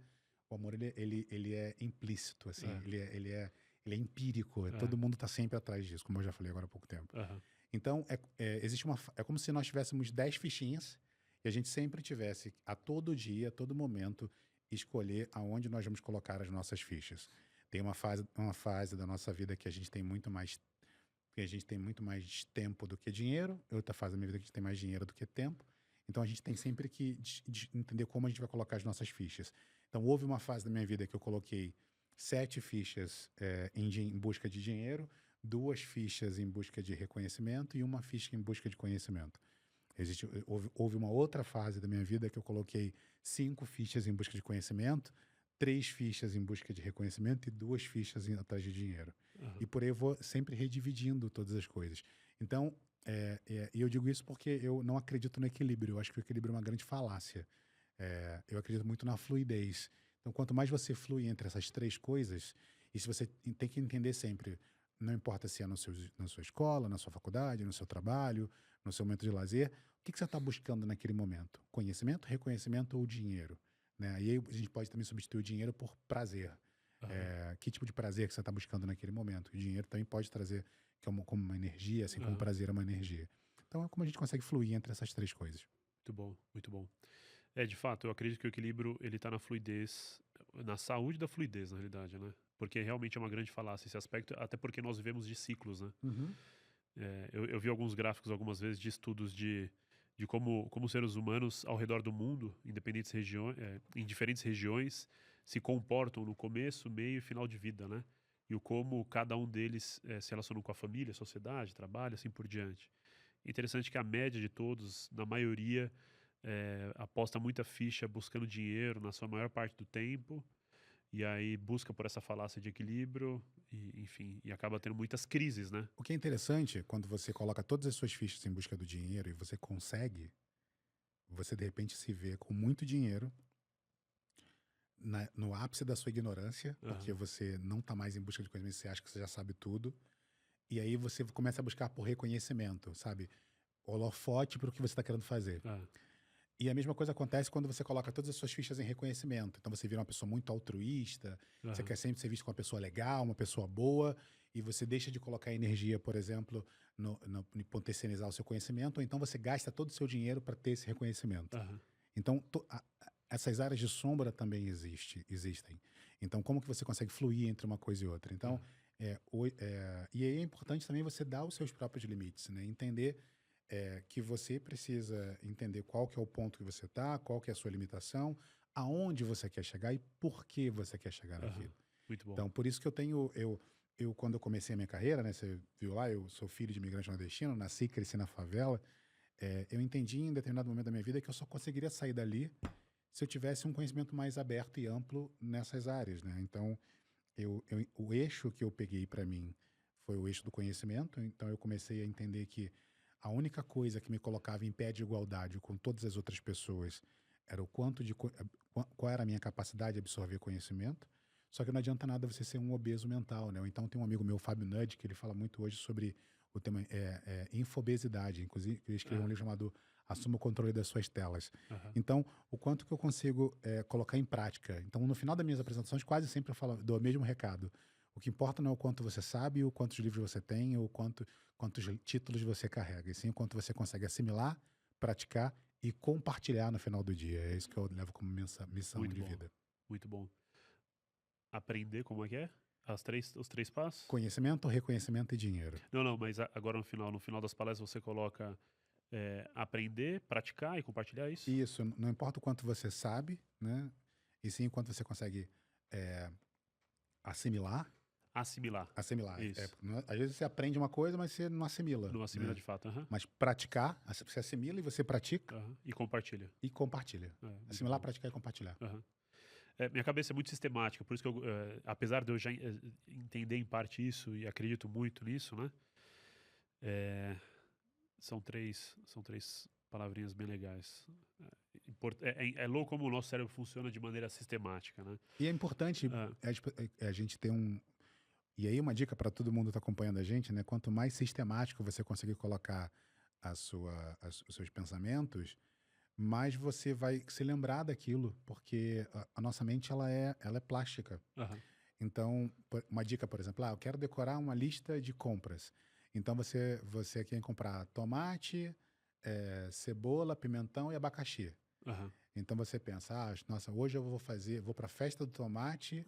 o amor, ele é implícito, assim, É. ele é empírico, todo mundo está sempre atrás disso, como eu já falei agora há pouco tempo. Aham. Então, é como se nós tivéssemos 10 fichinhas e a gente sempre tivesse, a todo dia, a todo momento, escolher aonde nós vamos colocar as nossas fichas. Tem uma fase da nossa vida que a gente tem muito mais tempo do que dinheiro, outra fase da minha vida que a gente tem mais dinheiro do que tempo. Então a gente tem sempre que entender como a gente vai colocar as nossas fichas. Então houve uma fase da minha vida que eu coloquei 7 fichas em busca de dinheiro, 2 fichas em busca de reconhecimento e uma ficha em busca de conhecimento. Houve uma outra fase da minha vida que eu coloquei 5 fichas em busca de conhecimento, 3 fichas em busca de reconhecimento e 2 fichas atrás de dinheiro. Aham. E por aí eu vou sempre redividindo todas as coisas. Então, e eu digo isso porque eu não acredito no equilíbrio. Eu acho que o equilíbrio é uma grande falácia. Eu acredito muito na fluidez. Então, quanto mais você flui entre essas três coisas, e se você tem que entender sempre, não importa se é na sua escola, na sua faculdade, no seu trabalho, no seu momento de lazer, o que você está buscando naquele momento? Conhecimento, reconhecimento ou dinheiro? Né? E aí a gente pode também substituir o dinheiro por prazer. Aham. Que tipo de prazer que você está buscando naquele momento? O dinheiro também pode trazer como uma energia, assim como o Aham. prazer é uma energia. Então é como a gente consegue fluir entre essas três coisas. Muito bom, muito bom. De fato, eu acredito que o equilíbrio ele tá na fluidez, na saúde da fluidez, na realidade, né? Porque realmente é uma grande falácia esse aspecto, até porque nós vivemos de ciclos, né? Uhum. Eu vi alguns gráficos algumas vezes de estudos de como seres humanos ao redor do mundo, em diferentes regiões, se comportam no começo, meio e final de vida, né? E o como cada um deles se relaciona com a família, sociedade, trabalho, assim por diante. Interessante que a média de todos, na maioria, aposta muita ficha buscando dinheiro na sua maior parte do tempo, e aí busca por essa falácia de equilíbrio, e, enfim, e acaba tendo muitas crises, né? O que é interessante, quando você coloca todas as suas fichas em busca do dinheiro e você consegue, você de repente se vê com muito dinheiro no ápice da sua ignorância, porque Aham. você não está mais em busca de conhecimento, você acha que você já sabe tudo, e aí você começa a buscar por reconhecimento, sabe? Holofote para o que você está querendo fazer. Ah, E a mesma coisa acontece quando você coloca todas as suas fichas em reconhecimento. Então você vira uma pessoa muito altruísta, você aham. quer sempre ser visto como uma pessoa legal, uma pessoa boa, e você deixa de colocar energia, por exemplo, em potencializar o seu conhecimento, ou então você gasta todo o seu dinheiro para ter esse reconhecimento. Aham. Então, essas áreas de sombra também existem. Então, como que você consegue fluir entre uma coisa e outra? Então, Aham. e aí é importante também você dar os seus próprios limites, né? Entender que você precisa entender qual que é o ponto que você está, qual que é a sua limitação, aonde você quer chegar e por que você quer chegar Aham. naquilo. Muito bom. Então, por isso que eu quando eu comecei a minha carreira, né, você viu lá, eu sou filho de imigrante nordestino, nasci e cresci na favela, eu entendi em determinado momento da minha vida que eu só conseguiria sair dali se eu tivesse um conhecimento mais aberto e amplo nessas áreas, né? Então, o eixo que eu peguei para mim foi o eixo do conhecimento, então eu comecei a entender que a única coisa que me colocava em pé de igualdade com todas as outras pessoas era o qual era a minha capacidade de absorver conhecimento. Só que não adianta nada você ser um obeso mental, né? Ou então tem um amigo meu, Fábio Nudge, que ele fala muito hoje sobre o tema infobesidade. Inclusive, ele escreveu um Aham. livro chamado Assuma o Controle das Suas Telas. Aham. Então, o quanto que eu consigo colocar em prática. Então, no final das minhas apresentações, quase sempre eu falo, dou o mesmo recado. O que importa não é o quanto você sabe, ou quantos livros você tem, ou quantos títulos você carrega, e sim o quanto você consegue assimilar, praticar e compartilhar no final do dia. É isso que eu levo como missão Muito de bom. vida. Muito bom. Aprender como é que é? Os três passos? Conhecimento, reconhecimento e dinheiro. Não, não, mas agora no final das palestras você coloca aprender, praticar e compartilhar isso? Isso, não importa o quanto você sabe, né? E sim o quanto você consegue é, assimilar. Assimilar. Assimilar. Isso. Às vezes você aprende uma coisa, mas você não assimila, Não assimila né? de fato. Aham. Mas praticar, você assimila e você pratica Aham. E compartilha. e compartilha. Muito Assimilar, bom. praticar e compartilhar. Aham. Minha cabeça é muito sistemática, por isso que apesar de eu já entender em parte isso e acredito muito nisso, né? São três palavrinhas bem legais. É louco como o nosso cérebro funciona de maneira sistemática, né? E é importante Ah, a gente ter um. E aí, uma dica para todo mundo que está acompanhando a gente, né? Quanto mais sistemático você conseguir colocar os seus pensamentos, mais você vai se lembrar daquilo, porque a nossa mente ela é plástica. Aham, Então, uma dica, por exemplo, eu quero decorar uma lista de compras. Então você quer comprar tomate, cebola, pimentão e abacaxi. aham, Então você pensa, nossa, hoje eu vou para a festa do tomate,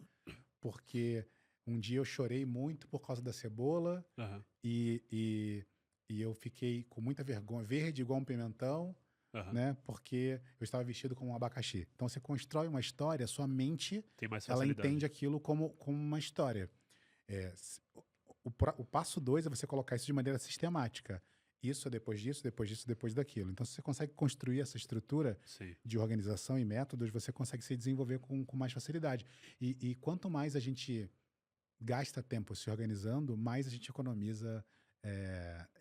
porque um dia eu chorei muito por causa da cebola aham, e, e, e eu fiquei com muita vergonha, verde igual um pimentão, aham. né? Porque eu estava vestido como um abacaxi. Então você constrói uma história, sua mente Tem mais ela entende facilidade. aquilo como uma história. O passo 2 é você colocar isso de maneira sistemática. Isso é depois disso, depois disso, depois daquilo. Então, se você consegue construir essa estrutura Sim, de organização e métodos, você consegue se desenvolver com mais facilidade. E quanto mais a gente gasta tempo se organizando, mais a gente economiza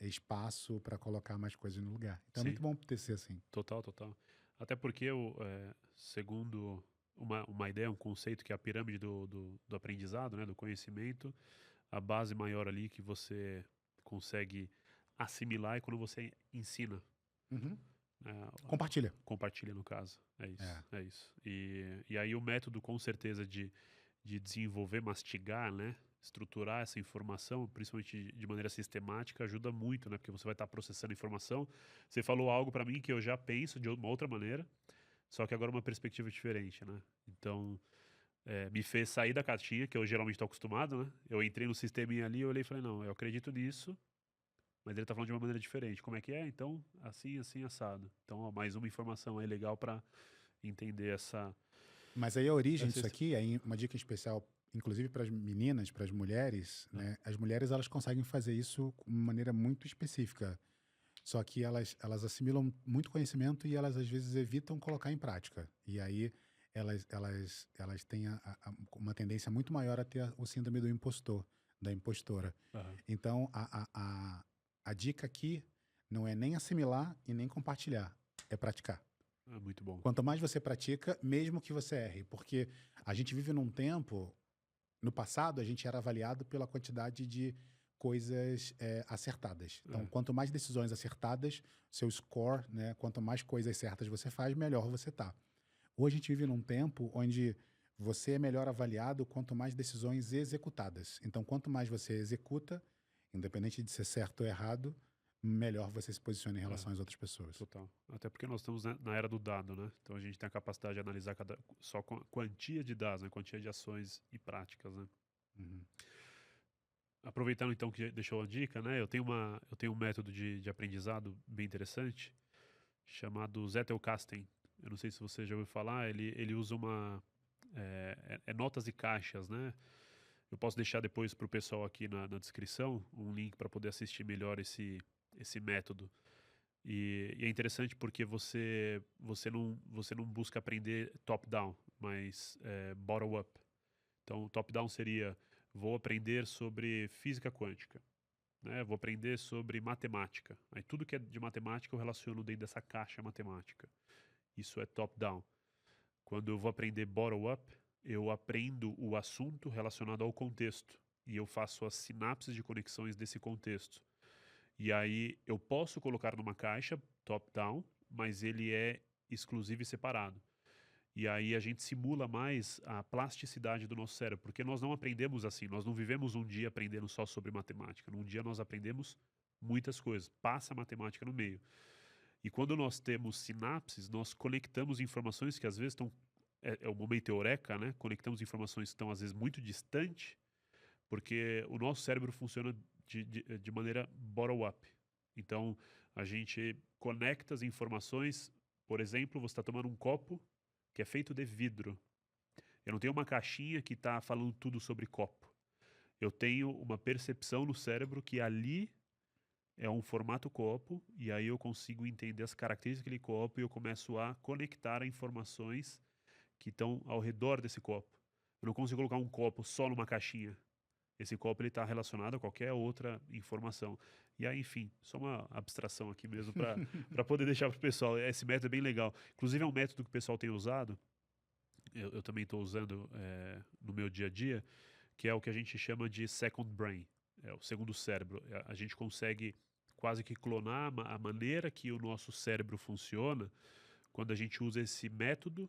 espaço para colocar mais coisas no lugar. Então, é sim. muito bom ter ser assim. Total, total. Até porque, segundo uma ideia, um conceito que é a pirâmide do aprendizado, né, do conhecimento, a base maior ali que você consegue assimilar é quando você ensina, Uhum. né, Compartilha. compartilha no caso. É É. isso, é isso. E aí o método, com certeza, de desenvolver, mastigar, né, estruturar essa informação, principalmente de maneira sistemática, ajuda muito, né, porque você vai estar processando informação. Você falou algo para mim que eu já penso de uma outra maneira, só que agora uma perspectiva diferente, né? Então, me fez sair da caixinha, que eu geralmente estou acostumado, né? Eu entrei no sisteminha ali, eu olhei e falei, não, eu acredito nisso, mas ele tá falando de uma maneira diferente. Como é que é? Então, assim, assim, assado. Então, ó, mais uma informação aí legal para entender Mas aí a origem essa. disso aqui, aí uma dica especial, inclusive para as meninas, para as mulheres, Ah, né? As mulheres elas conseguem fazer isso de uma maneira muito específica. Só que elas assimilam muito conhecimento e elas às vezes evitam colocar em prática. E aí elas têm uma tendência muito maior a ter o síndrome do impostor, da impostora. aham. Então a dica aqui não é nem assimilar e nem compartilhar, é praticar. Ah, muito bom. Quanto mais você pratica, mesmo que você erre, porque a gente vive num tempo, no passado, a gente era avaliado pela quantidade de coisas acertadas. Então, É, quanto mais decisões acertadas, seu score, né, quanto mais coisas certas você faz, melhor você tá. Hoje a gente vive num tempo onde você é melhor avaliado quanto mais decisões executadas. Então, quanto mais você executa, independente de ser certo ou errado, melhor você se posiciona em é, relação às outras pessoas. total. Até porque nós estamos, né, na era do dado, né? Então a gente tem a capacidade de analisar só quantia de dados, né? Quantia de ações e práticas, né? Uhum. Aproveitando então que deixou a dica, né? Eu tenho um método de aprendizado bem interessante chamado Zettelkasten. Eu não sei se você já ouviu falar. Ele usa notas e caixas, né? Eu posso deixar depois para o pessoal aqui na descrição um link para poder assistir melhor esse método. E é interessante porque você não busca aprender top-down, mas bottom-up. Então, top-down seria: vou aprender sobre física quântica, né? Vou aprender sobre matemática. Aí tudo que é de matemática eu relaciono dentro dessa caixa matemática. Isso é top-down. Quando eu vou aprender bottom-up, eu aprendo o assunto relacionado ao contexto e eu faço as sinapses de conexões desse contexto. E aí eu posso colocar numa caixa top-down, mas ele é exclusivo e separado. E aí a gente simula mais a plasticidade do nosso cérebro, porque nós não aprendemos assim, nós não vivemos um dia aprendendo só sobre matemática. Num dia nós aprendemos muitas coisas, passa a matemática no meio. E quando nós temos sinapses, nós conectamos informações que às vezes estão. É o momento eureka, né? Conectamos informações que estão às vezes muito distantes, porque o nosso cérebro funciona de maneira bottom-up. Então, a gente conecta as informações. Por exemplo, você está tomando um copo que é feito de vidro. Eu não tenho uma caixinha que está falando tudo sobre copo. Eu tenho uma percepção no cérebro que ali é um formato copo, e aí eu consigo entender as características daquele copo e eu começo a conectar informações que estão ao redor desse copo. Eu não consigo colocar um copo só numa caixinha. Esse copo ele está relacionado a qualquer outra informação. E aí, enfim, só uma abstração aqui mesmo para poder deixar para o pessoal. Esse método é bem legal. Inclusive é um método que o pessoal tem usado, eu também estou usando no meu dia a dia, que é o que a gente chama de second brain, é o segundo cérebro. A gente consegue quase que clonar a maneira que o nosso cérebro funciona quando a gente usa esse método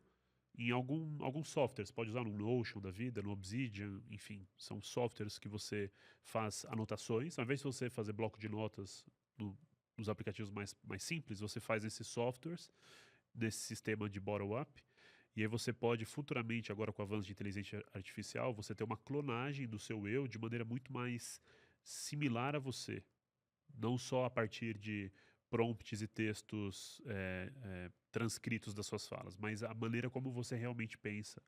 em alguns softwares. Pode usar no Notion da vida, no Obsidian, enfim, são softwares que você faz anotações. Ao invés de você fazer bloco de notas nos aplicativos mais simples, você faz esses softwares desse sistema de bottom-up. E aí você pode futuramente, agora com o avanço de inteligência artificial, você ter uma clonagem do seu eu de maneira muito mais similar a você. Não só a partir de prompts e textos transcritos das suas falas, mas a maneira como você realmente pensa.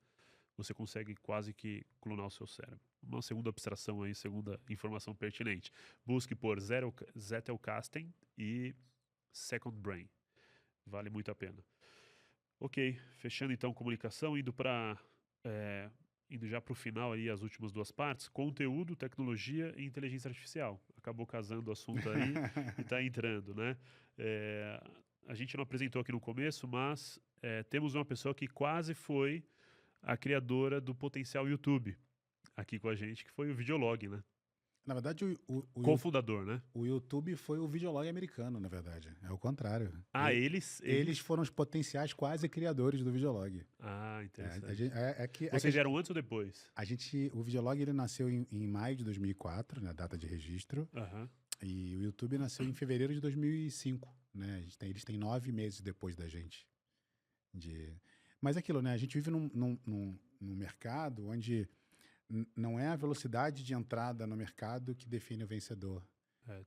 Você consegue quase que clonar o seu cérebro. Uma segunda abstração aí, segunda informação pertinente. Busque por Zettelkasten e Second Brain. Vale muito a pena. Ok, fechando então comunicação, indo já para o final aí, as últimas duas partes, conteúdo, tecnologia e inteligência artificial. Acabou casando o assunto aí e está entrando, né? A gente não apresentou aqui no começo, mas temos uma pessoa que quase foi a criadora do potencial YouTube aqui com a gente, que foi o Videolog, né? Na verdade, Cofundador, né? o YouTube foi o videolog americano, na verdade. É o contrário. Ah, Eles foram os potenciais quase criadores do videolog. Ah, interessante. Vocês vieram antes ou depois? O videolog ele nasceu em maio de 2004, né, data de registro. Aham. E o YouTube nasceu em fevereiro de 2005, né? Eles têm 9 meses depois da gente. Mas é aquilo, né? A gente vive num mercado onde não é a velocidade de entrada no mercado que define o vencedor.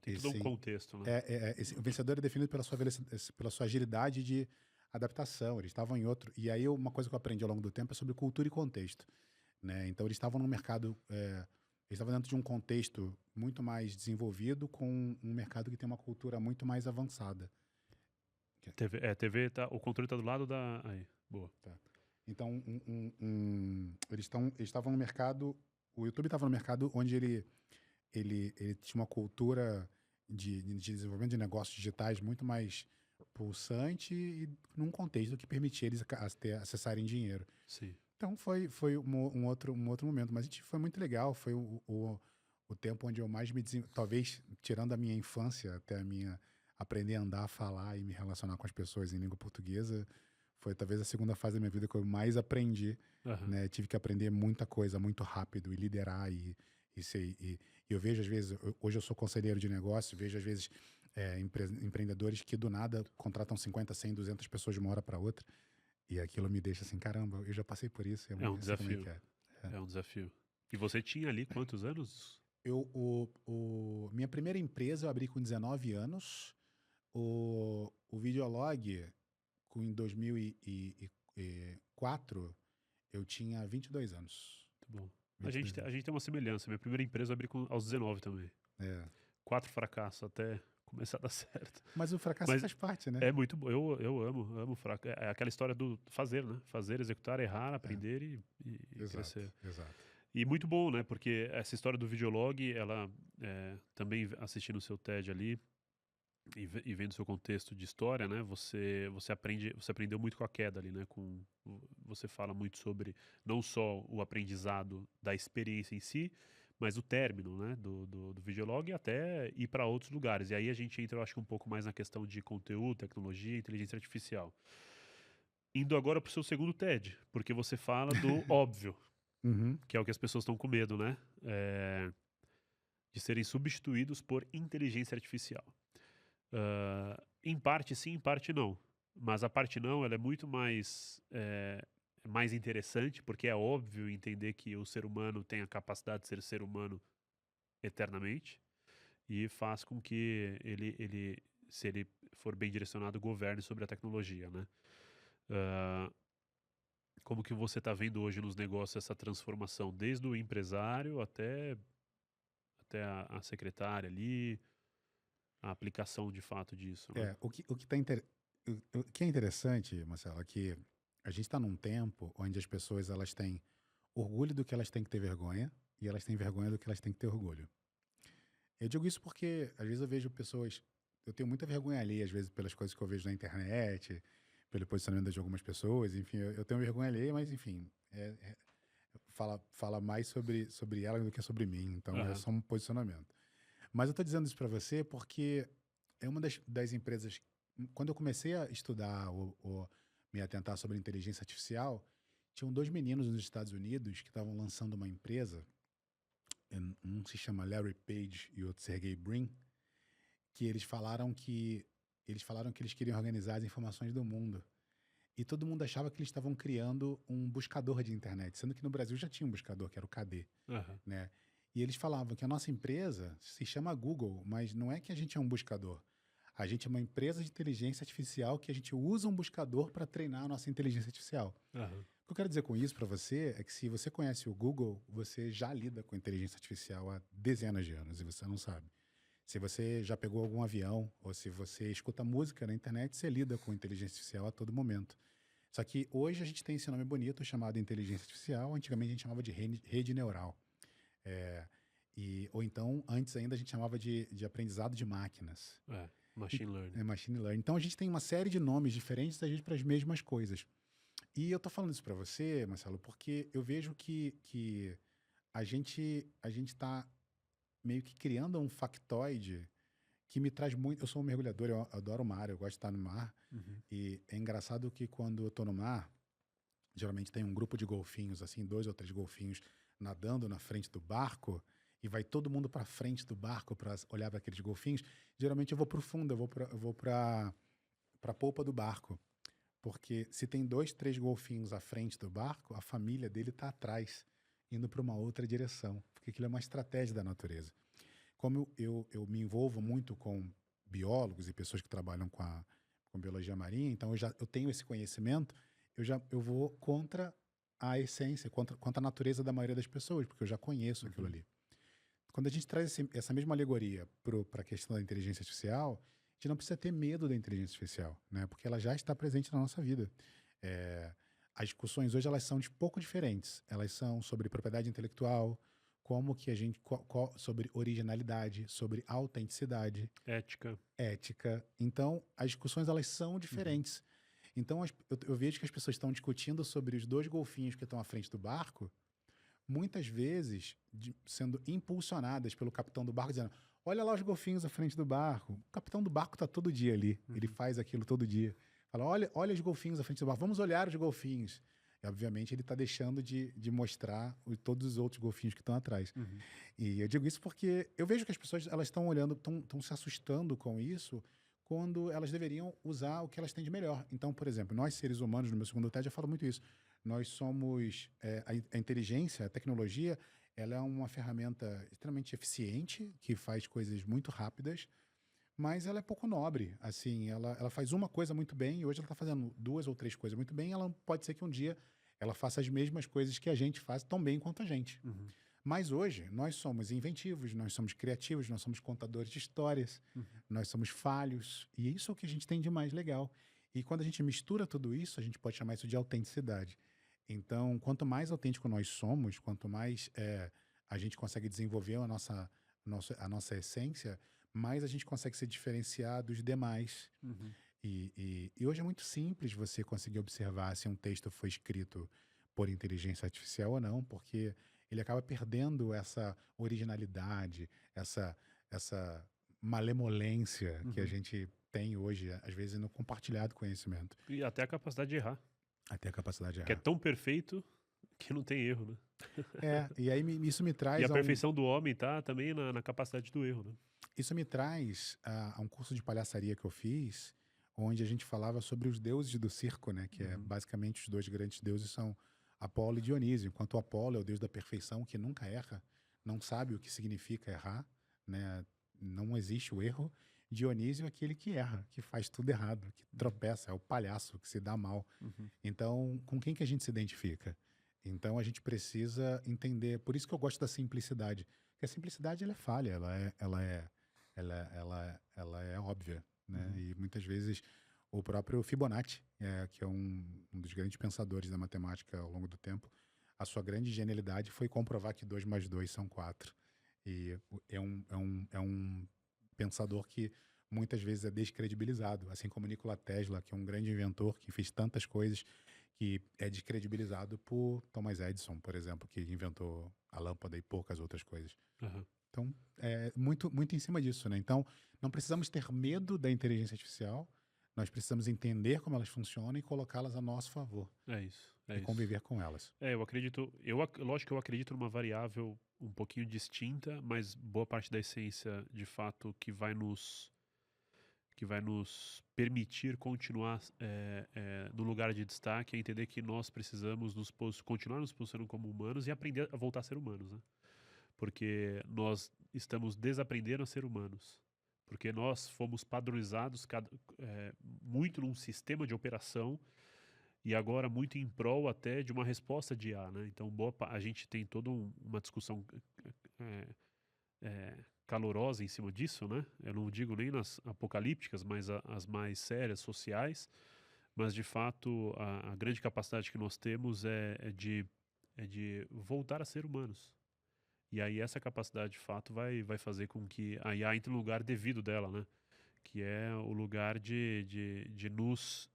Tem todo um contexto, né? O vencedor é definido pela sua agilidade de adaptação. Eles estavam em outro... E aí uma coisa que eu aprendi ao longo do tempo é sobre cultura e contexto, né? Então eles estavam num mercado... eles estavam dentro de um contexto muito mais desenvolvido com um mercado que tem uma cultura muito mais avançada. TV o controle está do lado da... Aí, boa. Tá. Então, eles estavam no mercado... O YouTube estava no mercado onde ele tinha uma cultura de desenvolvimento de negócios digitais muito mais pulsante e num contexto que permitia eles acessarem dinheiro. Sim. Então, foi um outro momento. Mas foi muito legal. Foi o tempo onde eu mais me desenvolvi. Talvez, tirando a minha infância até a minha... aprender a andar, falar e me relacionar com as pessoas em língua portuguesa, foi talvez a segunda fase da minha vida que eu mais aprendi. Uhum. Né? Tive que aprender muita coisa muito rápido e liderar e eu vejo às vezes, hoje eu sou conselheiro de negócio, vejo às vezes empreendedores que do nada contratam 50, 100, 200 pessoas de uma hora para outra e aquilo me deixa assim, caramba, eu já passei por isso. É um desafio. É um desafio. E você tinha ali quantos anos? Minha primeira empresa eu abri com 19 anos. O Videolog, em 2004, eu tinha 22 anos. Muito bom. A gente tem uma semelhança. Minha primeira empresa eu abri aos 19 também. 4 fracassos até começar a dar certo. Mas o fracasso faz parte, né? É muito bom. Eu amo fracasso. É aquela história do fazer, né? Fazer, executar, errar, aprender e crescer. Exato. E muito bom, né? Porque essa história do Videolog, ela também assistindo o seu TED ali e vendo o seu contexto de história, né? Você aprendeu muito com a queda ali, né? Você fala muito sobre não só o aprendizado da experiência em si, mas o término, né? Do Videolog até ir para outros lugares. E aí a gente entra, eu acho, um pouco mais na questão de conteúdo, tecnologia, inteligência artificial. Indo agora para o seu segundo TED, porque você fala do óbvio, que é o que as pessoas estão com medo, né? De serem substituídos por inteligência artificial. Em parte sim, em parte não. Mas a parte não, ela é muito mais interessante, porque é óbvio entender que o ser humano tem a capacidade de ser ser humano eternamente e faz com que ele se ele for bem direcionado, governe sobre a tecnologia, né? Como que você está vendo hoje nos negócios essa transformação, desde o empresário até a secretária ali, a aplicação de fato disso, né? O que é interessante, Marcelo, é que a gente está num tempo onde as pessoas elas têm orgulho do que elas têm que ter vergonha e elas têm vergonha do que elas têm que ter orgulho. Eu digo isso porque às vezes eu vejo pessoas, eu tenho muita vergonha ali às vezes pelas coisas que eu vejo na internet, pelo posicionamento de algumas pessoas, enfim, eu tenho vergonha ali, mas enfim, fala mais sobre ela do que sobre mim, então é só um posicionamento. Mas eu tô dizendo isso para você porque é uma das empresas. Quando eu comecei a estudar ou me atentar sobre inteligência artificial, tinham dois meninos nos Estados Unidos que estavam lançando uma empresa, um se chama Larry Page e outro Sergey Brin, que eles queriam organizar as informações do mundo. E todo mundo achava que eles estavam criando um buscador de internet, sendo que no Brasil já tinha um buscador, que era o KD, Aham. né? E eles falavam que a nossa empresa se chama Google, mas não é que a gente é um buscador. A gente é uma empresa de inteligência artificial que a gente usa um buscador para treinar a nossa inteligência artificial. Aham. O que eu quero dizer com isso para você é que se você conhece o Google, você já lida com inteligência artificial há dezenas de anos e você não sabe. Se você já pegou algum avião ou se você escuta música na internet, você lida com inteligência artificial a todo momento. Só que hoje a gente tem esse nome bonito chamado inteligência artificial, antigamente a gente chamava de rede neural. Ou então, antes ainda, a gente chamava de aprendizado de máquinas. Machine learning. Machine learning. Então, a gente tem uma série de nomes diferentes para as mesmas coisas. E eu tô falando isso para você, Marcelo, porque eu vejo que a gente está meio que criando um factoide que me traz muito. Eu sou um mergulhador, eu adoro o mar, eu gosto de estar no mar. Uhum. E é engraçado que quando eu tô no mar, geralmente tem um grupo de golfinhos, assim, 2 ou 3 golfinhos nadando na frente do barco, e vai todo mundo para frente do barco para olhar para aqueles golfinhos. Geralmente eu vou pro fundo, eu vou para a polpa do barco. Porque se tem 2, 3 golfinhos à frente do barco, a família dele está atrás, indo para uma outra direção. Porque aquilo é uma estratégia da natureza. Como eu me envolvo muito com biólogos e pessoas que trabalham com biologia marinha, então eu tenho esse conhecimento, eu vou contra a essência, contra a natureza da maioria das pessoas, porque eu já conheço aquilo ali. Quando a gente traz essa mesma alegoria para a questão da inteligência artificial, a gente não precisa ter medo da inteligência artificial, né? Porque ela já está presente na nossa vida. As discussões hoje elas são de pouco diferentes. Elas são sobre propriedade intelectual, como que a gente sobre originalidade, sobre autenticidade, ética. Então, as discussões elas são diferentes. Então, eu vejo que as pessoas estão discutindo sobre os 2 golfinhos que estão à frente do barco, muitas vezes sendo impulsionadas pelo capitão do barco, dizendo: olha lá os golfinhos à frente do barco. O capitão do barco está todo dia ali, ele faz aquilo todo dia. Fala: olha os golfinhos à frente do barco, vamos olhar os golfinhos. E, obviamente, ele está deixando de mostrar todos os outros golfinhos que estão atrás. E eu digo isso porque eu vejo que as pessoas elas estão olhando, estão se assustando com isso, quando elas deveriam usar o que elas têm de melhor. Então, por exemplo, nós seres humanos, no meu segundo TED, eu falo muito isso. Nós somos, a inteligência, a tecnologia, ela é uma ferramenta extremamente eficiente, que faz coisas muito rápidas, mas ela é pouco nobre. Assim, ela faz uma coisa muito bem e hoje ela está fazendo 2 ou 3 coisas muito bem. Ela pode ser que um dia ela faça as mesmas coisas que a gente faz tão bem quanto a gente. Mas hoje nós somos inventivos, nós somos criativos, nós somos contadores de histórias, nós somos falhos, e isso é o que a gente tem de mais legal. E quando a gente mistura tudo isso, a gente pode chamar isso de autenticidade. Então, quanto mais autêntico nós somos, quanto mais a gente consegue desenvolver a nossa essência, mais a gente consegue se diferenciar dos demais. E hoje é muito simples você conseguir observar se um texto foi escrito por inteligência artificial ou não, porque ele acaba perdendo essa originalidade, essa malemolência que a gente tem hoje, às vezes, no compartilhado conhecimento. E até a capacidade de errar. Até a capacidade de errar. Que é tão perfeito que não tem erro, né? E aí isso me traz... E a perfeição do homem tá também na capacidade do erro, né? Isso me traz a um curso de palhaçaria que eu fiz, onde a gente falava sobre os deuses do circo, né? Que é basicamente os 2 grandes deuses são Apolo e Dionísio. Enquanto Apolo é o deus da perfeição, que nunca erra, não sabe o que significa errar, né? Não existe o erro. Dionísio é aquele que erra, que faz tudo errado, que tropeça, é o palhaço que se dá mal. Então, com quem que a gente se identifica? Então, a gente precisa entender. Por isso que eu gosto da simplicidade. Porque a simplicidade ela é falha, ela é óbvia, né? E muitas vezes o próprio Fibonacci, que é um dos grandes pensadores da matemática ao longo do tempo, a sua grande genialidade foi comprovar que 2 mais 2 são 4. E é um pensador que muitas vezes é descredibilizado, assim como Nikola Tesla, que é um grande inventor que fez tantas coisas que é descredibilizado por Thomas Edison, por exemplo, que inventou a lâmpada e poucas outras coisas. Aham. Então, é muito em cima disso, né? Então, não precisamos ter medo da inteligência artificial, nós precisamos entender como elas funcionam e colocá-las a nosso favor É isso, é e isso. conviver com elas. Eu acredito, lógico que eu acredito numa variável um pouquinho distinta, mas boa parte da essência, de fato, que vai nos permitir continuar no lugar de destaque, é entender que nós precisamos continuar nos posicionando como humanos e aprender a voltar a ser humanos, né? Porque nós estamos desaprendendo a ser humanos. Porque nós fomos padronizados muito num sistema de operação e agora muito em prol até de uma resposta de IA, né? Então, a gente tem toda uma discussão é, calorosa em cima disso, né? Eu não digo nem nas apocalípticas, mas as mais sérias, sociais, mas de fato a grande capacidade que nós temos é de voltar a ser humanos. E aí essa capacidade de fato vai fazer com que a IA entre no lugar devido dela, né? Que é o lugar de nos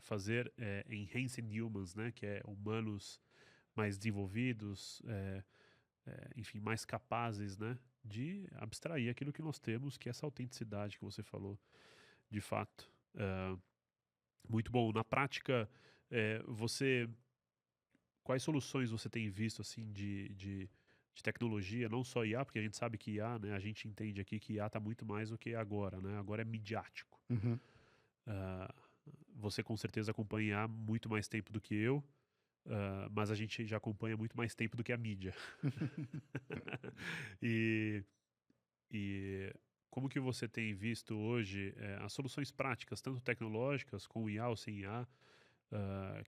fazer enhanced humans, né? Que é humanos mais desenvolvidos, enfim, mais capazes, né? De abstrair aquilo que nós temos, que é essa autenticidade que você falou, de fato. Muito bom. Na prática, quais soluções você tem visto assim de tecnologia, não só IA, porque a gente sabe que IA, né, a gente entende aqui que IA está muito mais do que agora, né? Agora é midiático. Uhum. Ah, você com certeza acompanha IA há muito mais tempo do que eu, mas a gente já acompanha muito mais tempo do que a mídia. e, e como que você tem visto hoje as soluções práticas, tanto tecnológicas, com IA ou sem IA,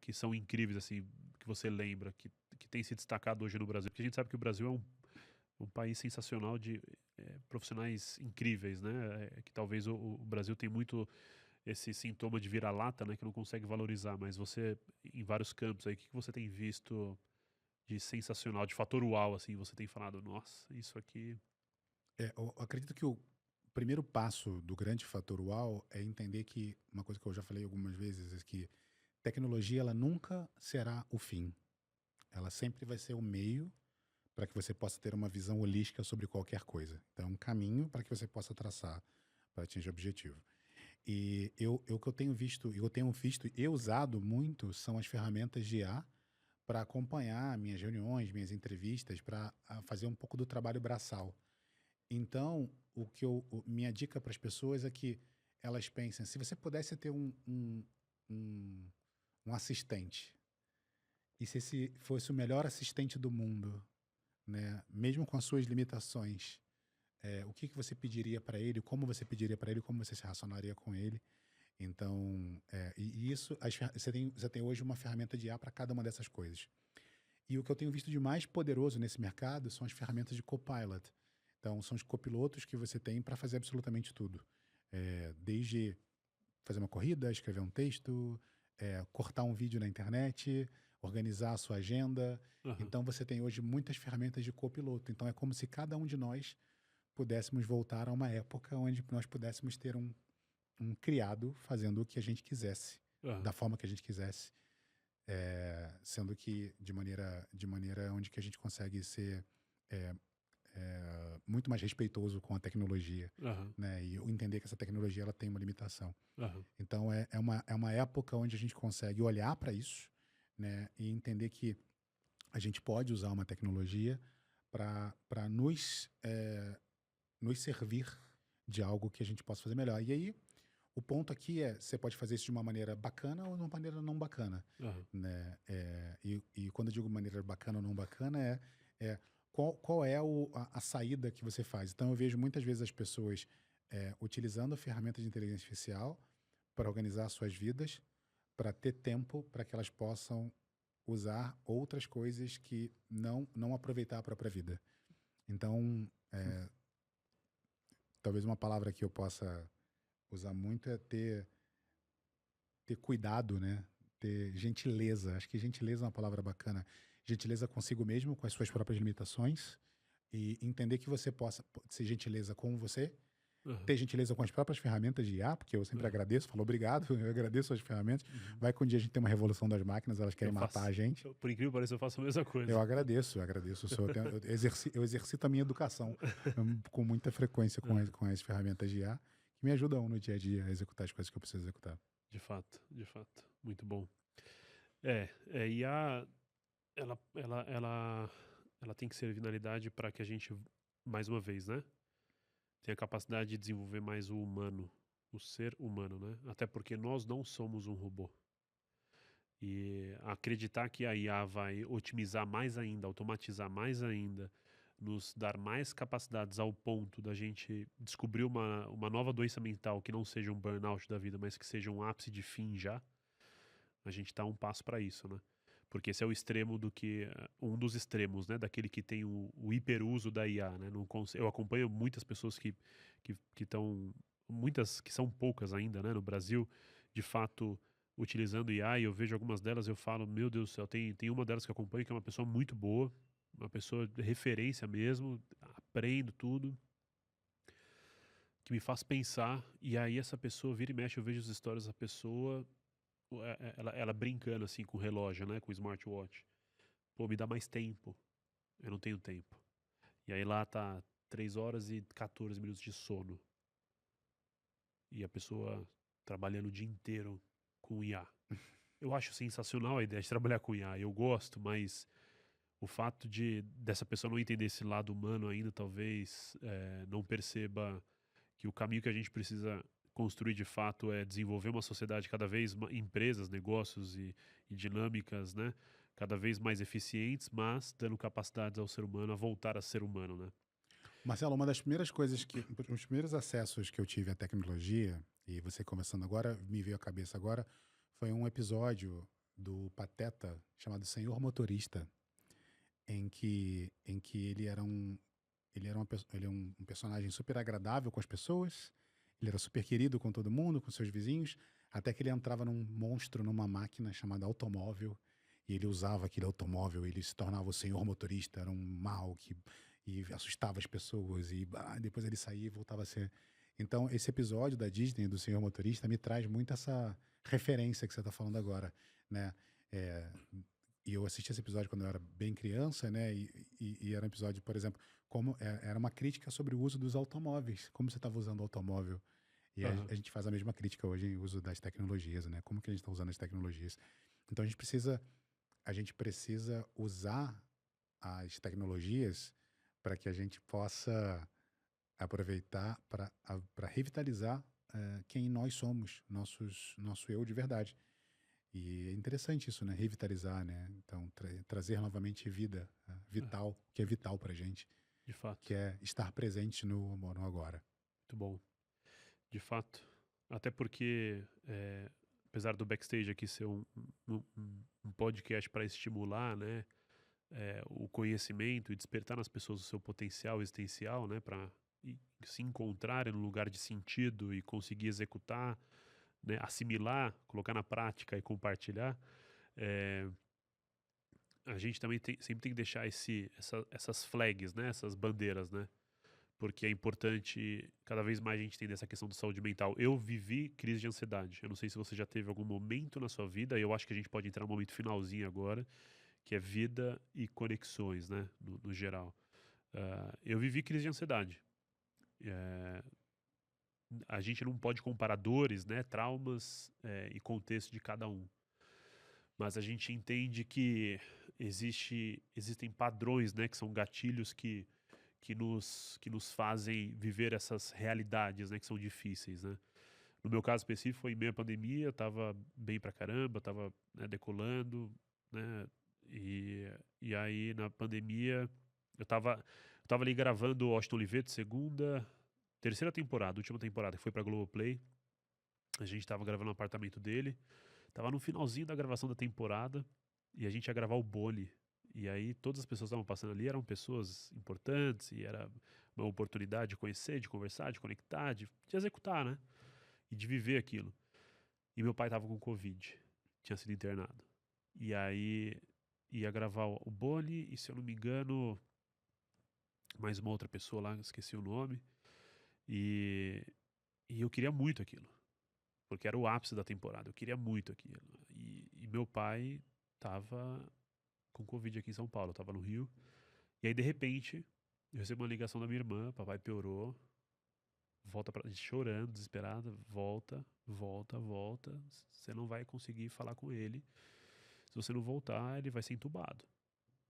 que são incríveis, assim, que você lembra, que tem se destacado hoje no Brasil? Porque a gente sabe que o Brasil é um país sensacional de profissionais incríveis, né? Que talvez o Brasil tem muito esse sintoma de vira-lata, né? Que não consegue valorizar, mas você, em vários campos aí, o que você tem visto de sensacional, de fator uau, assim, você tem falado, nossa, isso aqui... Eu acredito que o primeiro passo do grande fator uau é entender que, uma coisa que eu já falei algumas vezes, é que tecnologia ela nunca será o fim. Ela sempre vai ser o meio para que você possa ter uma visão holística sobre qualquer coisa. Então, é um caminho para que você possa traçar para atingir o objetivo. E o que eu tenho visto e usado muito são as ferramentas de IA para acompanhar minhas reuniões, minhas entrevistas, para fazer um pouco do trabalho braçal. Então, minha dica para as pessoas é que elas pensem, se você pudesse ter um, um assistente, e se esse fosse o melhor assistente do mundo, né, mesmo com as suas limitações, o que você pediria para ele, como você pediria para ele, como você se relacionaria com ele. Então, e isso, você tem hoje uma ferramenta de IA para cada uma dessas coisas. E o que eu tenho visto de mais poderoso nesse mercado são as ferramentas de copilot. Então, são os copilotos que você tem para fazer absolutamente tudo. Desde fazer uma corrida, escrever um texto, cortar um vídeo na internet, organizar a sua agenda. Aham. Então, você tem hoje muitas ferramentas de copiloto. Então, é como se cada um de nós pudéssemos voltar a uma época onde nós pudéssemos ter um criado fazendo o que a gente quisesse, Aham. da forma que a gente quisesse, sendo que de maneira onde que a gente consegue ser muito mais respeitoso com a tecnologia, Aham. né? E entender que essa tecnologia ela tem uma limitação. Aham. Então é uma época onde a gente consegue olhar para isso, né? E entender que a gente pode usar uma tecnologia para nos servir de algo que a gente possa fazer melhor. E aí, o ponto aqui você pode fazer isso de uma maneira bacana ou de uma maneira não bacana, Aham. né? E quando eu digo maneira bacana ou não bacana, qual é a saída que você faz. Então, eu vejo muitas vezes as pessoas utilizando ferramentas de inteligência artificial para organizar suas vidas, para ter tempo para que elas possam usar outras coisas que não aproveitar a própria vida. Então, talvez uma palavra que eu possa usar muito é ter cuidado, né? Ter gentileza. Acho que gentileza é uma palavra bacana. Gentileza consigo mesmo, com as suas próprias limitações, e entender que você possa ser gentileza com você, Aham. ter gentileza com as próprias ferramentas de IA, porque eu sempre agradeço, falo obrigado, eu agradeço as ferramentas. Vai que um dia a gente tem uma revolução das máquinas, elas querem matar a gente. Por incrível que pareça, eu faço a mesma coisa. Eu agradeço. Eu exercito a minha educação com muita frequência com as ferramentas de IA, que me ajudam no dia a dia a executar as coisas que eu preciso executar. De fato. Muito bom. IA, ela tem que ser finalidade para que a gente, mais uma vez, né? Tenha a capacidade de desenvolver mais o humano, o ser humano, né? Até porque nós não somos um robô. E acreditar que a IA vai otimizar mais ainda, automatizar mais ainda, nos dar mais capacidades ao ponto da gente descobrir uma nova doença mental que não seja um burnout da vida, mas que seja um ápice de fim já, a gente está um passo para isso, né? Porque esse é o extremo do que um dos extremos, né, daquele que tem o hiperuso da IA, né? Eu acompanho muitas pessoas que estão, muitas que são poucas ainda, né, no Brasil, de fato utilizando IA, e eu vejo algumas delas, eu falo, meu Deus do céu, tem uma delas que eu acompanho que é uma pessoa muito boa, uma pessoa de referência mesmo, aprendo tudo, que me faz pensar, e aí essa pessoa vira e mexe, eu vejo as histórias da pessoa, ela brincando assim com o relógio, né, com o smartwatch. Pô, me dá mais tempo. Eu não tenho tempo. E aí lá tá 3 horas e 14 minutos de sono. E a pessoa trabalhando o dia inteiro com IA. Eu acho sensacional a ideia de trabalhar com IA. Eu gosto, mas o fato dessa pessoa não entender esse lado humano ainda, talvez não perceba que o caminho que a gente precisa construir de fato é desenvolver uma sociedade cada vez mais, empresas, negócios e dinâmicas, né, cada vez mais eficientes, mas dando capacidades ao ser humano a voltar a ser humano, né? Marcelo, uma das primeiras coisas os primeiros acessos que eu tive à tecnologia, e você começando agora, me veio à cabeça agora, foi um episódio do Pateta chamado Senhor Motorista, em que ele é um personagem super agradável com as pessoas, ele era super querido com todo mundo, com seus vizinhos, até que ele entrava num monstro, numa máquina chamada automóvel, e ele usava aquele automóvel, ele se tornava o senhor motorista, era um mal e assustava as pessoas, e depois ele saía e voltava a ser. Então, esse episódio da Disney, do Senhor Motorista, me traz muito essa referência que você está falando agora, né? É, e eu assisti esse episódio quando eu era bem criança, né? E era um episódio, por exemplo, era uma crítica sobre o uso dos automóveis, como você estava usando o automóvel. E Aham. a gente faz a mesma crítica hoje em uso das tecnologias, né? Como que a gente está usando as tecnologias. Então a gente precisa usar as tecnologias para que a gente possa aproveitar para revitalizar quem nós somos, nosso eu de verdade. E é interessante isso, né? Revitalizar, né? Então, trazer novamente vida vital, que é vital para a gente, De fato. que é estar presente no agora. Muito bom. De fato. Até porque, apesar do Backstage aqui ser um podcast para estimular, né, o conhecimento e despertar nas pessoas o seu potencial existencial, né, para se encontrarem no lugar de sentido e conseguir executar, né, assimilar, colocar na prática e compartilhar, a gente também sempre tem que deixar essas flags, né, essas bandeiras, né, porque é importante cada vez mais a gente entender essa questão da saúde mental. Eu vivi crise de ansiedade. Eu não sei se você já teve algum momento na sua vida, e eu acho que a gente pode entrar no momento finalzinho agora, que é vida e conexões, né, no geral. Eu vivi crise de ansiedade. A gente não pode comparar dores, né, traumas e contexto de cada um. Mas a gente entende que existem padrões, né, que são gatilhos que nos fazem viver essas realidades, né, que são difíceis, né? No meu caso específico, foi em meio à pandemia, eu tava bem pra caramba, tava, né, decolando, né? E aí, na pandemia, eu tava ali gravando o Washington Oliveto, terceira temporada, última temporada, que foi pra Globoplay. A gente tava gravando no apartamento dele, tava no finalzinho da gravação da temporada, e a gente ia gravar o Boni. E aí todas as pessoas que estavam passando ali eram pessoas importantes e era uma oportunidade de conhecer, de conversar, de conectar, de executar, né? E de viver aquilo. E meu pai tava com Covid, tinha sido internado. E aí ia gravar o Boni e, se eu não me engano, mais uma outra pessoa lá, esqueci o nome. E, e eu queria muito aquilo, porque era o ápice da temporada. Eu queria muito aquilo. E meu pai tava com Covid aqui em São Paulo, eu tava no Rio. E aí, de repente, eu recebo uma ligação da minha irmã, papai piorou, volta pra gente chorando, desesperada, volta, volta, volta. Você não vai conseguir falar com ele. Se você não voltar, ele vai ser entubado.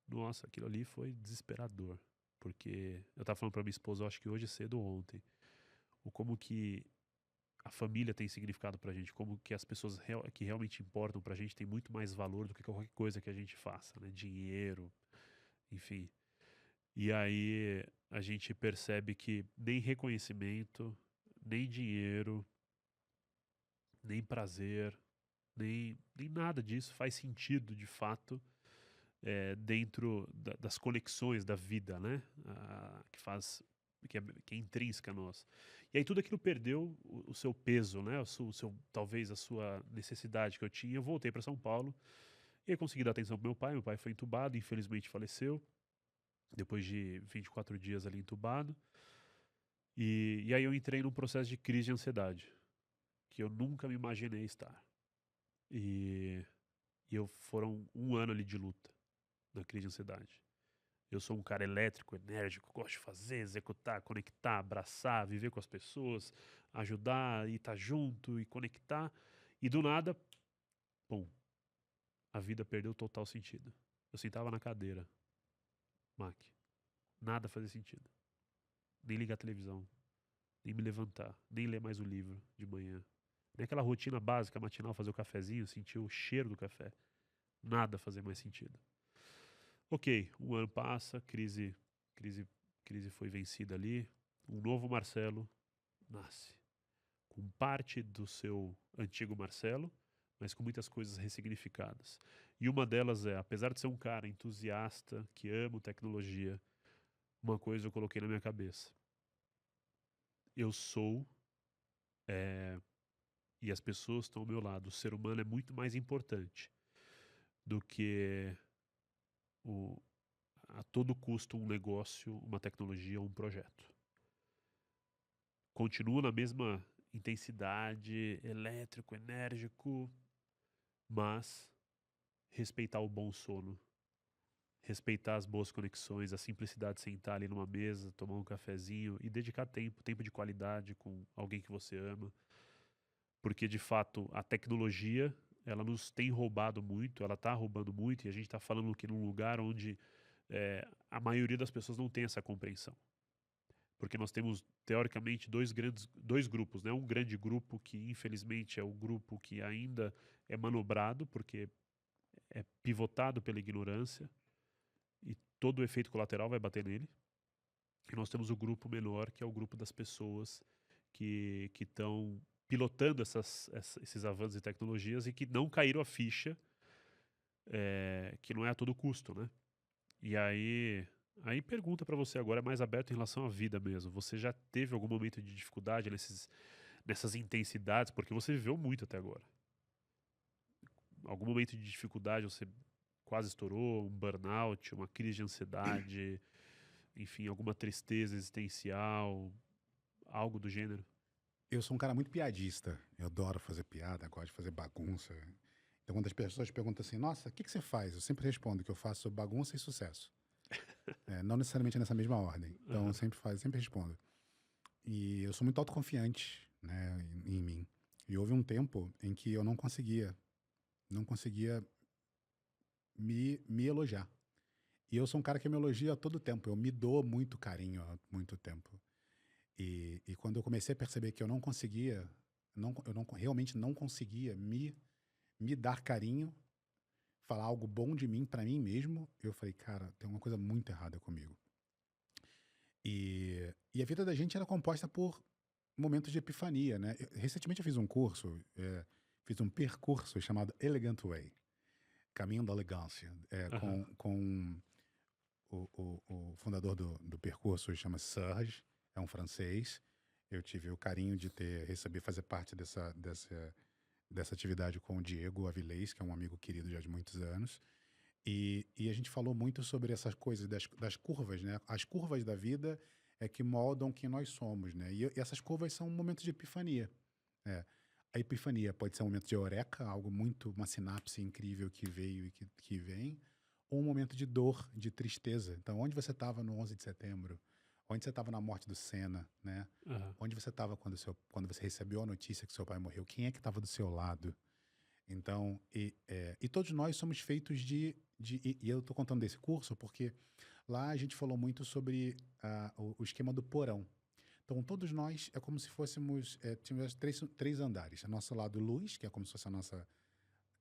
Nossa, aquilo ali foi desesperador. Porque eu tava falando pra minha esposa, eu acho que hoje cedo ou ontem, o como que a família tem significado pra gente, como que as pessoas que realmente importam pra gente tem muito mais valor do que qualquer coisa que a gente faça, né? Dinheiro, enfim. E aí a gente percebe que nem reconhecimento, nem dinheiro, nem prazer, nem nada disso faz sentido de fato dentro das conexões da vida, né? Que faz que é intrínseca a nós. E aí tudo aquilo perdeu o seu peso, né? Talvez a sua necessidade que eu tinha. Eu voltei para São Paulo e eu consegui dar atenção pro meu pai. Meu pai foi entubado, infelizmente faleceu depois de 24 dias ali entubado. E aí eu entrei num processo de crise de ansiedade que eu nunca me imaginei estar. E, foram um ano ali de luta na crise de ansiedade. Eu sou um cara elétrico, enérgico, gosto de fazer, executar, conectar, abraçar, viver com as pessoas, ajudar e estar junto e conectar. E do nada, pum, a vida perdeu total sentido. Eu sentava na cadeira, Mac, nada fazia sentido. Nem ligar a televisão, nem me levantar, nem ler mais o livro de manhã. Nem aquela rotina básica matinal, fazer o cafezinho, sentir o cheiro do café. Nada fazia mais sentido. Ok, um ano passa, crise, crise foi vencida ali. Um novo Marcelo nasce, com parte do seu antigo Marcelo, mas com muitas coisas ressignificadas. E uma delas é, apesar de ser um cara entusiasta, que ama tecnologia, uma coisa eu coloquei na minha cabeça. Eu sou, e as pessoas estão ao meu lado. O ser humano é muito mais importante do que o, a todo custo um negócio, uma tecnologia ou um projeto. Continua na mesma intensidade, elétrico, enérgico, mas respeitar o bom sono, respeitar as boas conexões, a simplicidade de sentar ali numa mesa, tomar um cafezinho e dedicar tempo de qualidade com alguém que você ama, porque de fato a tecnologia ela nos tem roubado muito, ela está roubando muito e a gente está falando que num lugar onde a maioria das pessoas não tem essa compreensão. Porque nós temos, teoricamente, dois grupos, né? Um grande grupo que, infelizmente, é o grupo que ainda é manobrado, porque é pivotado pela ignorância, e todo o efeito colateral vai bater nele. E nós temos o grupo menor, que é o grupo das pessoas que estão pilotando esses avanços e tecnologias e que não caíram a ficha, que não é a todo custo, né? E aí pergunta pra você agora é mais aberto em relação à vida mesmo. Você já teve algum momento de dificuldade nessas intensidades? Porque você viveu muito até agora. Algum momento de dificuldade você quase estourou, um burnout, uma crise de ansiedade, enfim, alguma tristeza existencial, algo do gênero? Eu sou um cara muito piadista. Eu adoro fazer piada, gosto de fazer bagunça. Então, quando as pessoas perguntam assim, nossa, o que você faz? Eu sempre respondo que eu faço bagunça e sucesso. Não necessariamente nessa mesma ordem. Então, eu sempre respondo. E eu sou muito autoconfiante, né, em mim. E houve um tempo em que eu não conseguia me elogiar. E eu sou um cara que me elogia a todo tempo. Eu me dou muito carinho há muito tempo. E quando eu comecei a perceber que eu não conseguia, realmente não conseguia me dar carinho, falar algo bom de mim para mim mesmo, eu falei, cara, tem uma coisa muito errada comigo. E a vida da gente era composta por momentos de epifania, né? Recentemente eu fiz um curso, fiz um percurso chamado Elegant Way, Caminho da Elegância, Aham. com o fundador do percurso, chama Serge, é um francês. Eu tive o carinho de receber, fazer parte dessa atividade com o Diego Avilés, que é um amigo querido já de muitos anos. E a gente falou muito sobre essas coisas das curvas, né? As curvas da vida, é que moldam quem nós somos, né? E essas curvas são um momento de epifania. É. A epifania pode ser um momento de eureka, algo muito, uma sinapse incrível que veio e que vem, ou um momento de dor, de tristeza. Então, onde você estava no 11 de setembro? Onde você estava na morte do Senna, né? Aham. Onde você estava quando você recebeu a notícia que seu pai morreu? Quem é que estava do seu lado? Então, e todos nós somos feitos e eu estou contando desse curso porque lá a gente falou muito sobre o esquema do porão. Então, todos nós é como se fôssemos, tivéssemos três andares. A nosso lado luz, que é como se fosse a nossa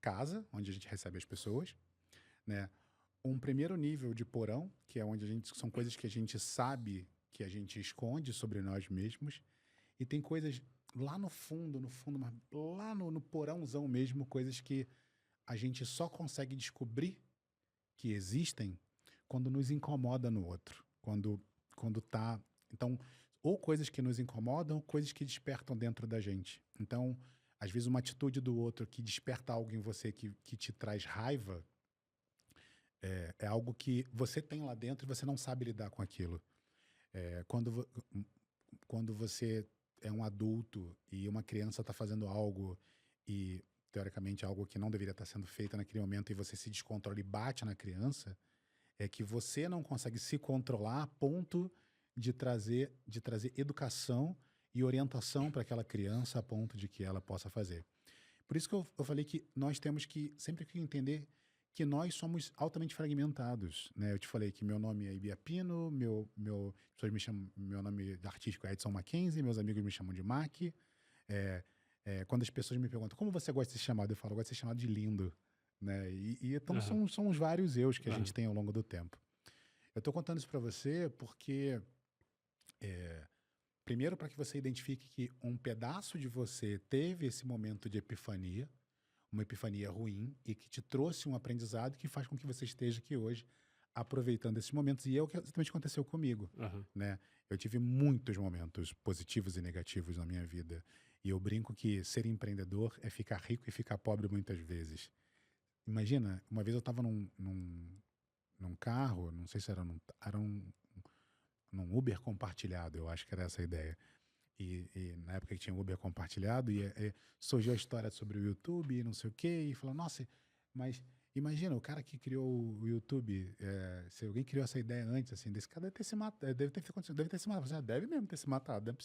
casa, onde a gente recebe as pessoas, né? Um primeiro nível de porão, que é onde são coisas que a gente sabe que a gente esconde sobre nós mesmos, e tem coisas lá no fundo, mas lá no porãozão mesmo, coisas que a gente só consegue descobrir que existem quando nos incomoda no outro. Quando tá. Então, ou coisas que nos incomodam, ou coisas que despertam dentro da gente. Então, às vezes, uma atitude do outro que desperta algo em você que te traz raiva é algo que você tem lá dentro e você não sabe lidar com aquilo. É, quando você é um adulto e uma criança está fazendo algo e, teoricamente, algo que não deveria estar sendo feito naquele momento e você se descontrola e bate na criança, é que você não consegue se controlar a ponto de trazer educação e orientação para aquela criança a ponto de que ela possa fazer. Por isso que eu falei que nós temos que sempre que entender que nós somos altamente fragmentados, né? Eu te falei que meu nome é Ibiapino, pessoas me chamam, meu nome artístico é Edson Mackenzie, meus amigos me chamam de Mac. Quando as pessoas me perguntam como você gosta de ser chamado, eu falo, eu gosto de ser chamado de lindo, né? E então Aham. são os vários eus que a gente Aham. tem ao longo do tempo. Eu estou contando isso para você porque primeiro, para que você identifique que um pedaço de você teve esse momento de epifania, uma epifania ruim, e que te trouxe um aprendizado que faz com que você esteja aqui hoje aproveitando esses momentos. E é o que exatamente aconteceu comigo, Aham. né? Eu tive muitos momentos positivos e negativos na minha vida. E eu brinco que ser empreendedor é ficar rico e ficar pobre muitas vezes. Imagina, uma vez eu estava num carro, não sei se num Uber compartilhado, eu acho que era essa a ideia. E na época que tinha Uber compartilhado, surgiu a história sobre o YouTube e não sei o quê, e falou, nossa, mas imagina, o cara que criou o YouTube, se alguém criou essa ideia antes, assim, desse cara deve ter se matado, deve ter se matado. Você deve mesmo ter se matado.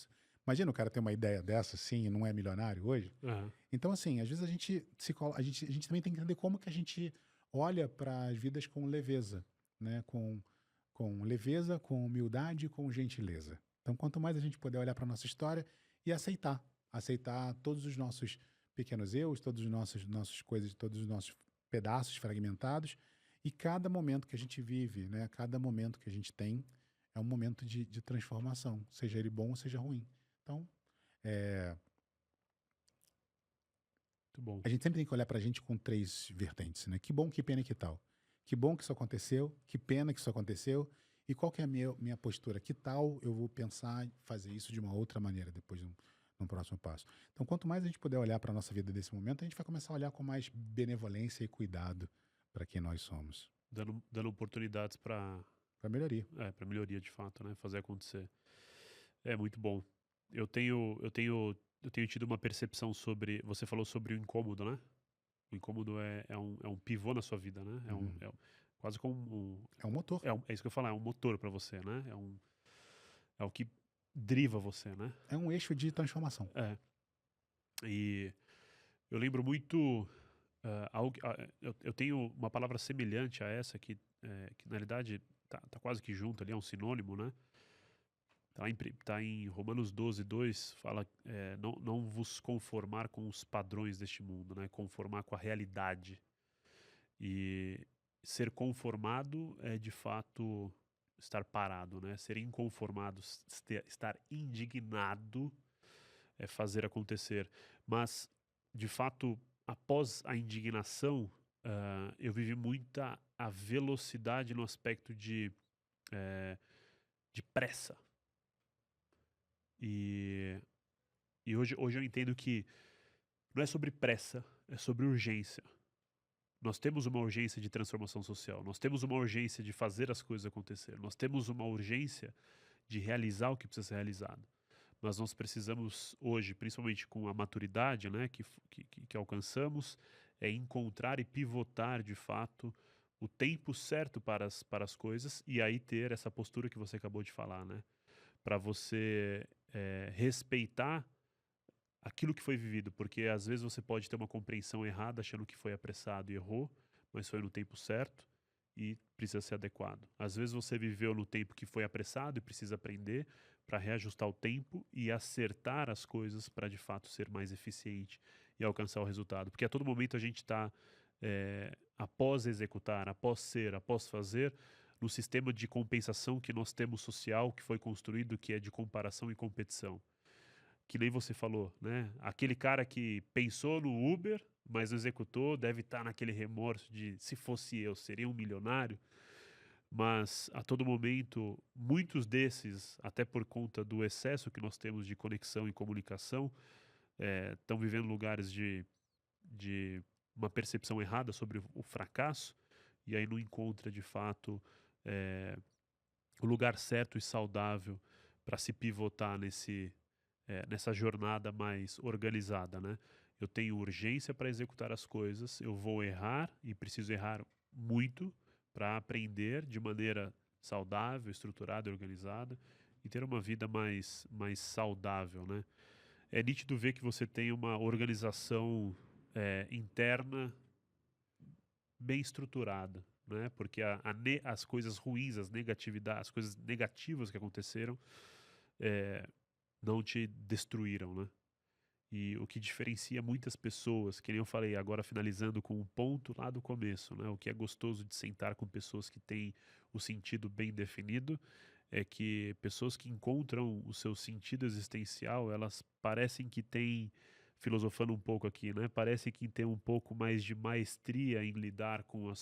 Imagina o cara ter uma ideia dessa, assim, e não é milionário hoje. Aham. Então, assim, às vezes a gente também tem que entender como que a gente olha para as vidas com leveza, né? Com leveza, com humildade, com gentileza. Então, quanto mais a gente puder olhar para a nossa história e aceitar todos os nossos pequenos eus, todos os nossos coisas, todos os nossos pedaços fragmentados, e cada momento que a gente vive, né? Cada momento que a gente tem é um momento de transformação, seja ele bom ou seja ruim. Então, Muito bom. a gente sempre tem que olhar para a gente com três vertentes, né? Que bom, que pena e que tal. Que bom que isso aconteceu, que pena que isso aconteceu, e qual que é a minha postura? Que tal eu vou pensar em fazer isso de uma outra maneira depois num próximo passo? Então, quanto mais a gente puder olhar para a nossa vida nesse momento, a gente vai começar a olhar com mais benevolência e cuidado para quem nós somos, Dando oportunidades para para melhoria. para melhoria de fato, né? Fazer acontecer. É muito bom. Eu tenho tido uma percepção sobre. Você falou sobre o incômodo, né? O incômodo é um pivô na sua vida, né? Uhum. Quase como É um motor. é isso que eu falo, é um motor para você, né? É o que driva você, né? É um eixo de transformação. É. E eu lembro muito. Eu tenho uma palavra semelhante a essa que na realidade tá quase que junto ali, é um sinônimo, né? Tá em Romanos 12:2, fala não vos conformar com os padrões deste mundo, né? Conformar com a realidade. E ser conformado é de fato estar parado, né? Ser inconformado, estar indignado é fazer acontecer. Mas, de fato, após a indignação, eu vivi muita a velocidade no aspecto de pressa. E hoje eu entendo que não é sobre pressa, é sobre urgência. Nós temos uma urgência de transformação social, nós temos uma urgência de fazer as coisas acontecer, nós temos uma urgência de realizar o que precisa ser realizado. Mas nós precisamos hoje, principalmente com a maturidade, né, que alcançamos, é encontrar e pivotar de fato o tempo certo para as coisas e aí ter essa postura que você acabou de falar, né? Para você respeitar aquilo que foi vivido, porque às vezes você pode ter uma compreensão errada achando que foi apressado e errou, mas foi no tempo certo e precisa ser adequado. Às vezes você viveu no tempo que foi apressado e precisa aprender para reajustar o tempo e acertar as coisas para de fato ser mais eficiente e alcançar o resultado. Porque a todo momento a gente está, após executar, após ser, após fazer, no sistema de compensação que nós temos social, que foi construído, que é de comparação e competição. Que nem você falou, né? Aquele cara que pensou no Uber, mas não executou, deve estar naquele remorso de se fosse eu, seria um milionário. Mas a todo momento, muitos desses, até por conta do excesso que nós temos de conexão e comunicação, estão vivendo lugares de uma percepção errada sobre o fracasso, e aí não encontra de fato o lugar certo e saudável para se pivotar nessa jornada mais organizada, né? Eu tenho urgência para executar as coisas, eu vou errar e preciso errar muito para aprender de maneira saudável, estruturada e organizada e ter uma vida mais saudável, né? É nítido ver que você tem uma organização interna bem estruturada, né? Porque as coisas ruins, as negatividades, as coisas negativas que aconteceram não te destruíram, né? E o que diferencia muitas pessoas, que nem eu falei, agora finalizando com um ponto lá do começo, né? O que é gostoso de sentar com pessoas que têm o sentido bem definido é que pessoas que encontram o seu sentido existencial, elas parecem que têm, filosofando um pouco aqui, né? Parece que tem um pouco mais de maestria em lidar com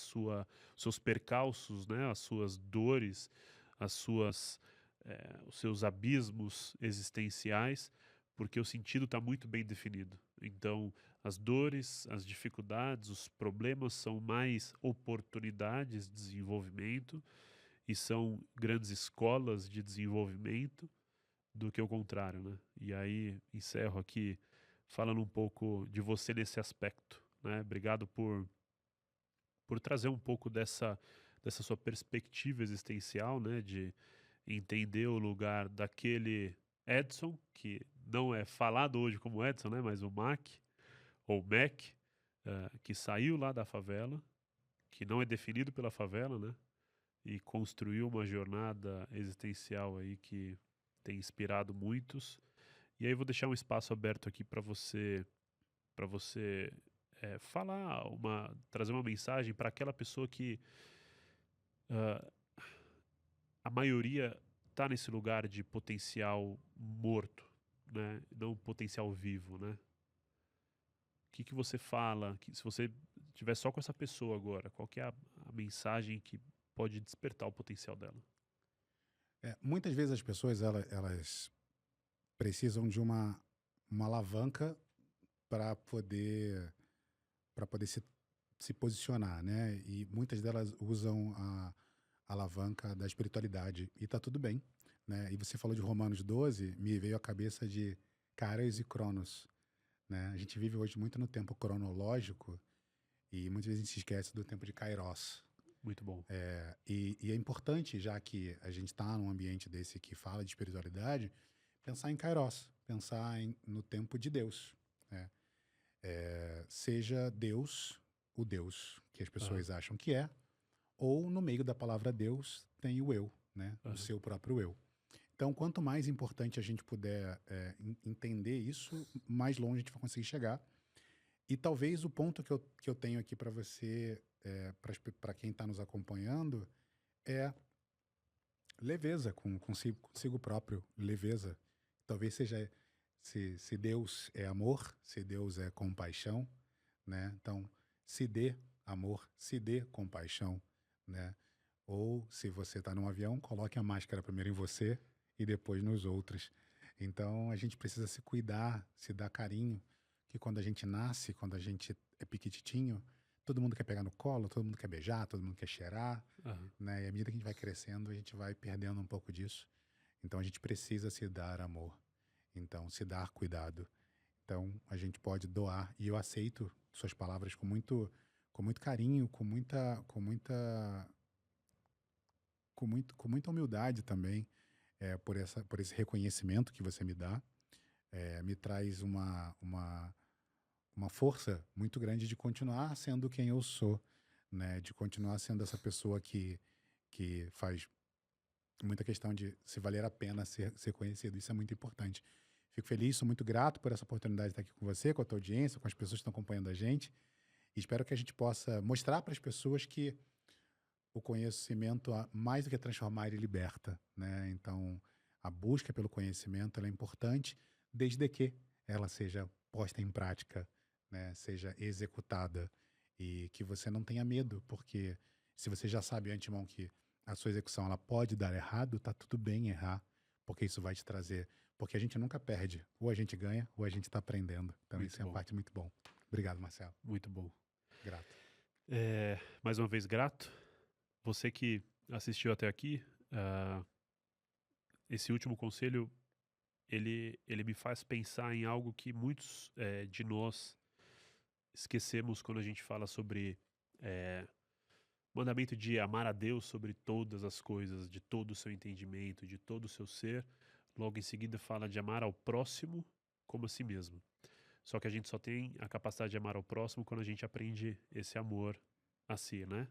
seus percalços, né? As suas dores, os seus abismos existenciais, porque o sentido está muito bem definido. Então, as dores, as dificuldades, os problemas são mais oportunidades de desenvolvimento e são grandes escolas de desenvolvimento do que o contrário, né? E aí encerro aqui falando um pouco de você nesse aspecto, né? Obrigado por trazer um pouco dessa sua perspectiva existencial, né? De entender o lugar daquele Edson, que não é falado hoje como Edson, né? Mas o Mac, ou Mac, que saiu lá da favela, que não é definido pela favela, né? E construiu uma jornada existencial aí que tem inspirado muitos. E aí vou deixar um espaço aberto aqui para você falar trazer uma mensagem para aquela pessoa que ah, a maioria está nesse lugar de potencial morto, né? Não potencial vivo, né? O que você fala? Se você estiver só com essa pessoa agora, qual que é a mensagem que pode despertar o potencial dela? Muitas vezes as pessoas elas precisam de uma alavanca para poder se posicionar, né? E muitas delas usam a alavanca da espiritualidade e tá tudo bem, né? E você falou de Romanos 12, me veio à cabeça de Kairos e Cronos, né? A gente vive hoje muito no tempo cronológico e muitas vezes a gente se esquece do tempo de Kairos. Muito bom. E é importante, já que a gente está num ambiente desse que fala de espiritualidade, pensar em Kairos, pensar no tempo de Deus, né? Seja Deus o Deus que as pessoas acham que é, ou no meio da palavra Deus tem o eu, né? O seu próprio eu. Então, quanto mais importante a gente puder entender isso, mais longe a gente vai conseguir chegar. E talvez o ponto que eu tenho aqui para você, para quem está nos acompanhando, é leveza consigo próprio, leveza. Talvez seja se Deus é amor, se Deus é compaixão, né? Então, se dê amor, se dê compaixão, né? Ou se você está num avião, coloque a máscara primeiro em você e depois nos outros. Então, a gente precisa se cuidar, se dar carinho, que quando a gente nasce, quando a gente é piquititinho, todo mundo quer pegar no colo, todo mundo quer beijar, todo mundo quer cheirar, né? E à medida que a gente vai crescendo, a gente vai perdendo um pouco disso. Então a gente precisa se dar amor. Então, se dar cuidado. Então, a gente pode doar. E eu aceito suas palavras com muito carinho, com muita humildade também, por esse reconhecimento que você me dá. Me traz uma força muito grande de continuar sendo quem eu sou, né? De continuar sendo essa pessoa que faz muita questão de se valer a pena ser conhecido. Isso é muito importante. Fico feliz, sou muito grato por essa oportunidade de estar aqui com você, com a tua audiência, com as pessoas que estão acompanhando a gente. E espero que a gente possa mostrar para as pessoas que o conhecimento, mais do que transformar, ele liberta, né? Então, a busca pelo conhecimento ela é importante, desde que ela seja posta em prática, né? Seja executada e que você não tenha medo, porque se você já sabe de antemão que a sua execução ela pode dar errado, tá tudo bem errar, porque isso vai te trazer, porque a gente nunca perde, ou a gente ganha, ou a gente está aprendendo. Então, Muito isso é uma bom, parte muito bom. Obrigado, Marcelo. muito bom. Grato. Mais uma vez grato. Você que assistiu até aqui, esse último conselho, ele me faz pensar em algo que muitos de nós esquecemos quando a gente fala sobre mandamento de amar a Deus sobre todas as coisas, de todo o seu entendimento, de todo o seu ser. Logo em seguida fala de amar ao próximo como a si mesmo. Só que a gente só tem a capacidade de amar ao próximo quando a gente aprende esse amor a si, né?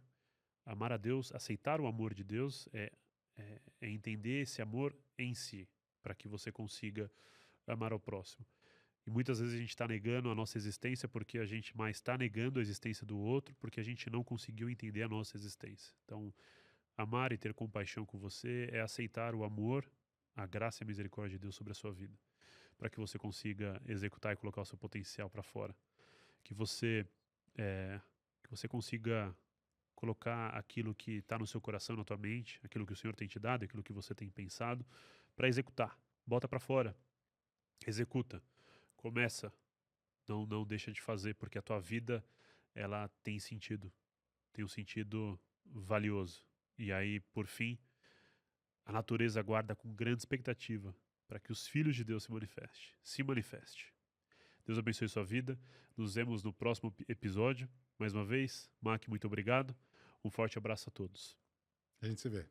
Amar a Deus, aceitar o amor de Deus é entender esse amor em si, para que você consiga amar ao próximo. E muitas vezes a gente está negando a nossa existência porque a gente mais está negando a existência do outro porque a gente não conseguiu entender a nossa existência. Então, amar e ter compaixão com você é aceitar o amor, a graça e a misericórdia de Deus sobre a sua vida, para que você consiga executar e colocar o seu potencial para fora. Que você consiga colocar aquilo que está no seu coração, na tua mente, aquilo que o Senhor tem te dado, aquilo que você tem pensado, para executar. Bota para fora. Executa. Começa. Não deixa de fazer, porque a tua vida ela tem sentido. Tem um sentido valioso. E aí, por fim, a natureza aguarda com grande expectativa para que os filhos de Deus se manifeste. Deus abençoe sua vida. Nos vemos no próximo episódio. Mais uma vez, Mac, muito obrigado. Um forte abraço a todos. A gente se vê.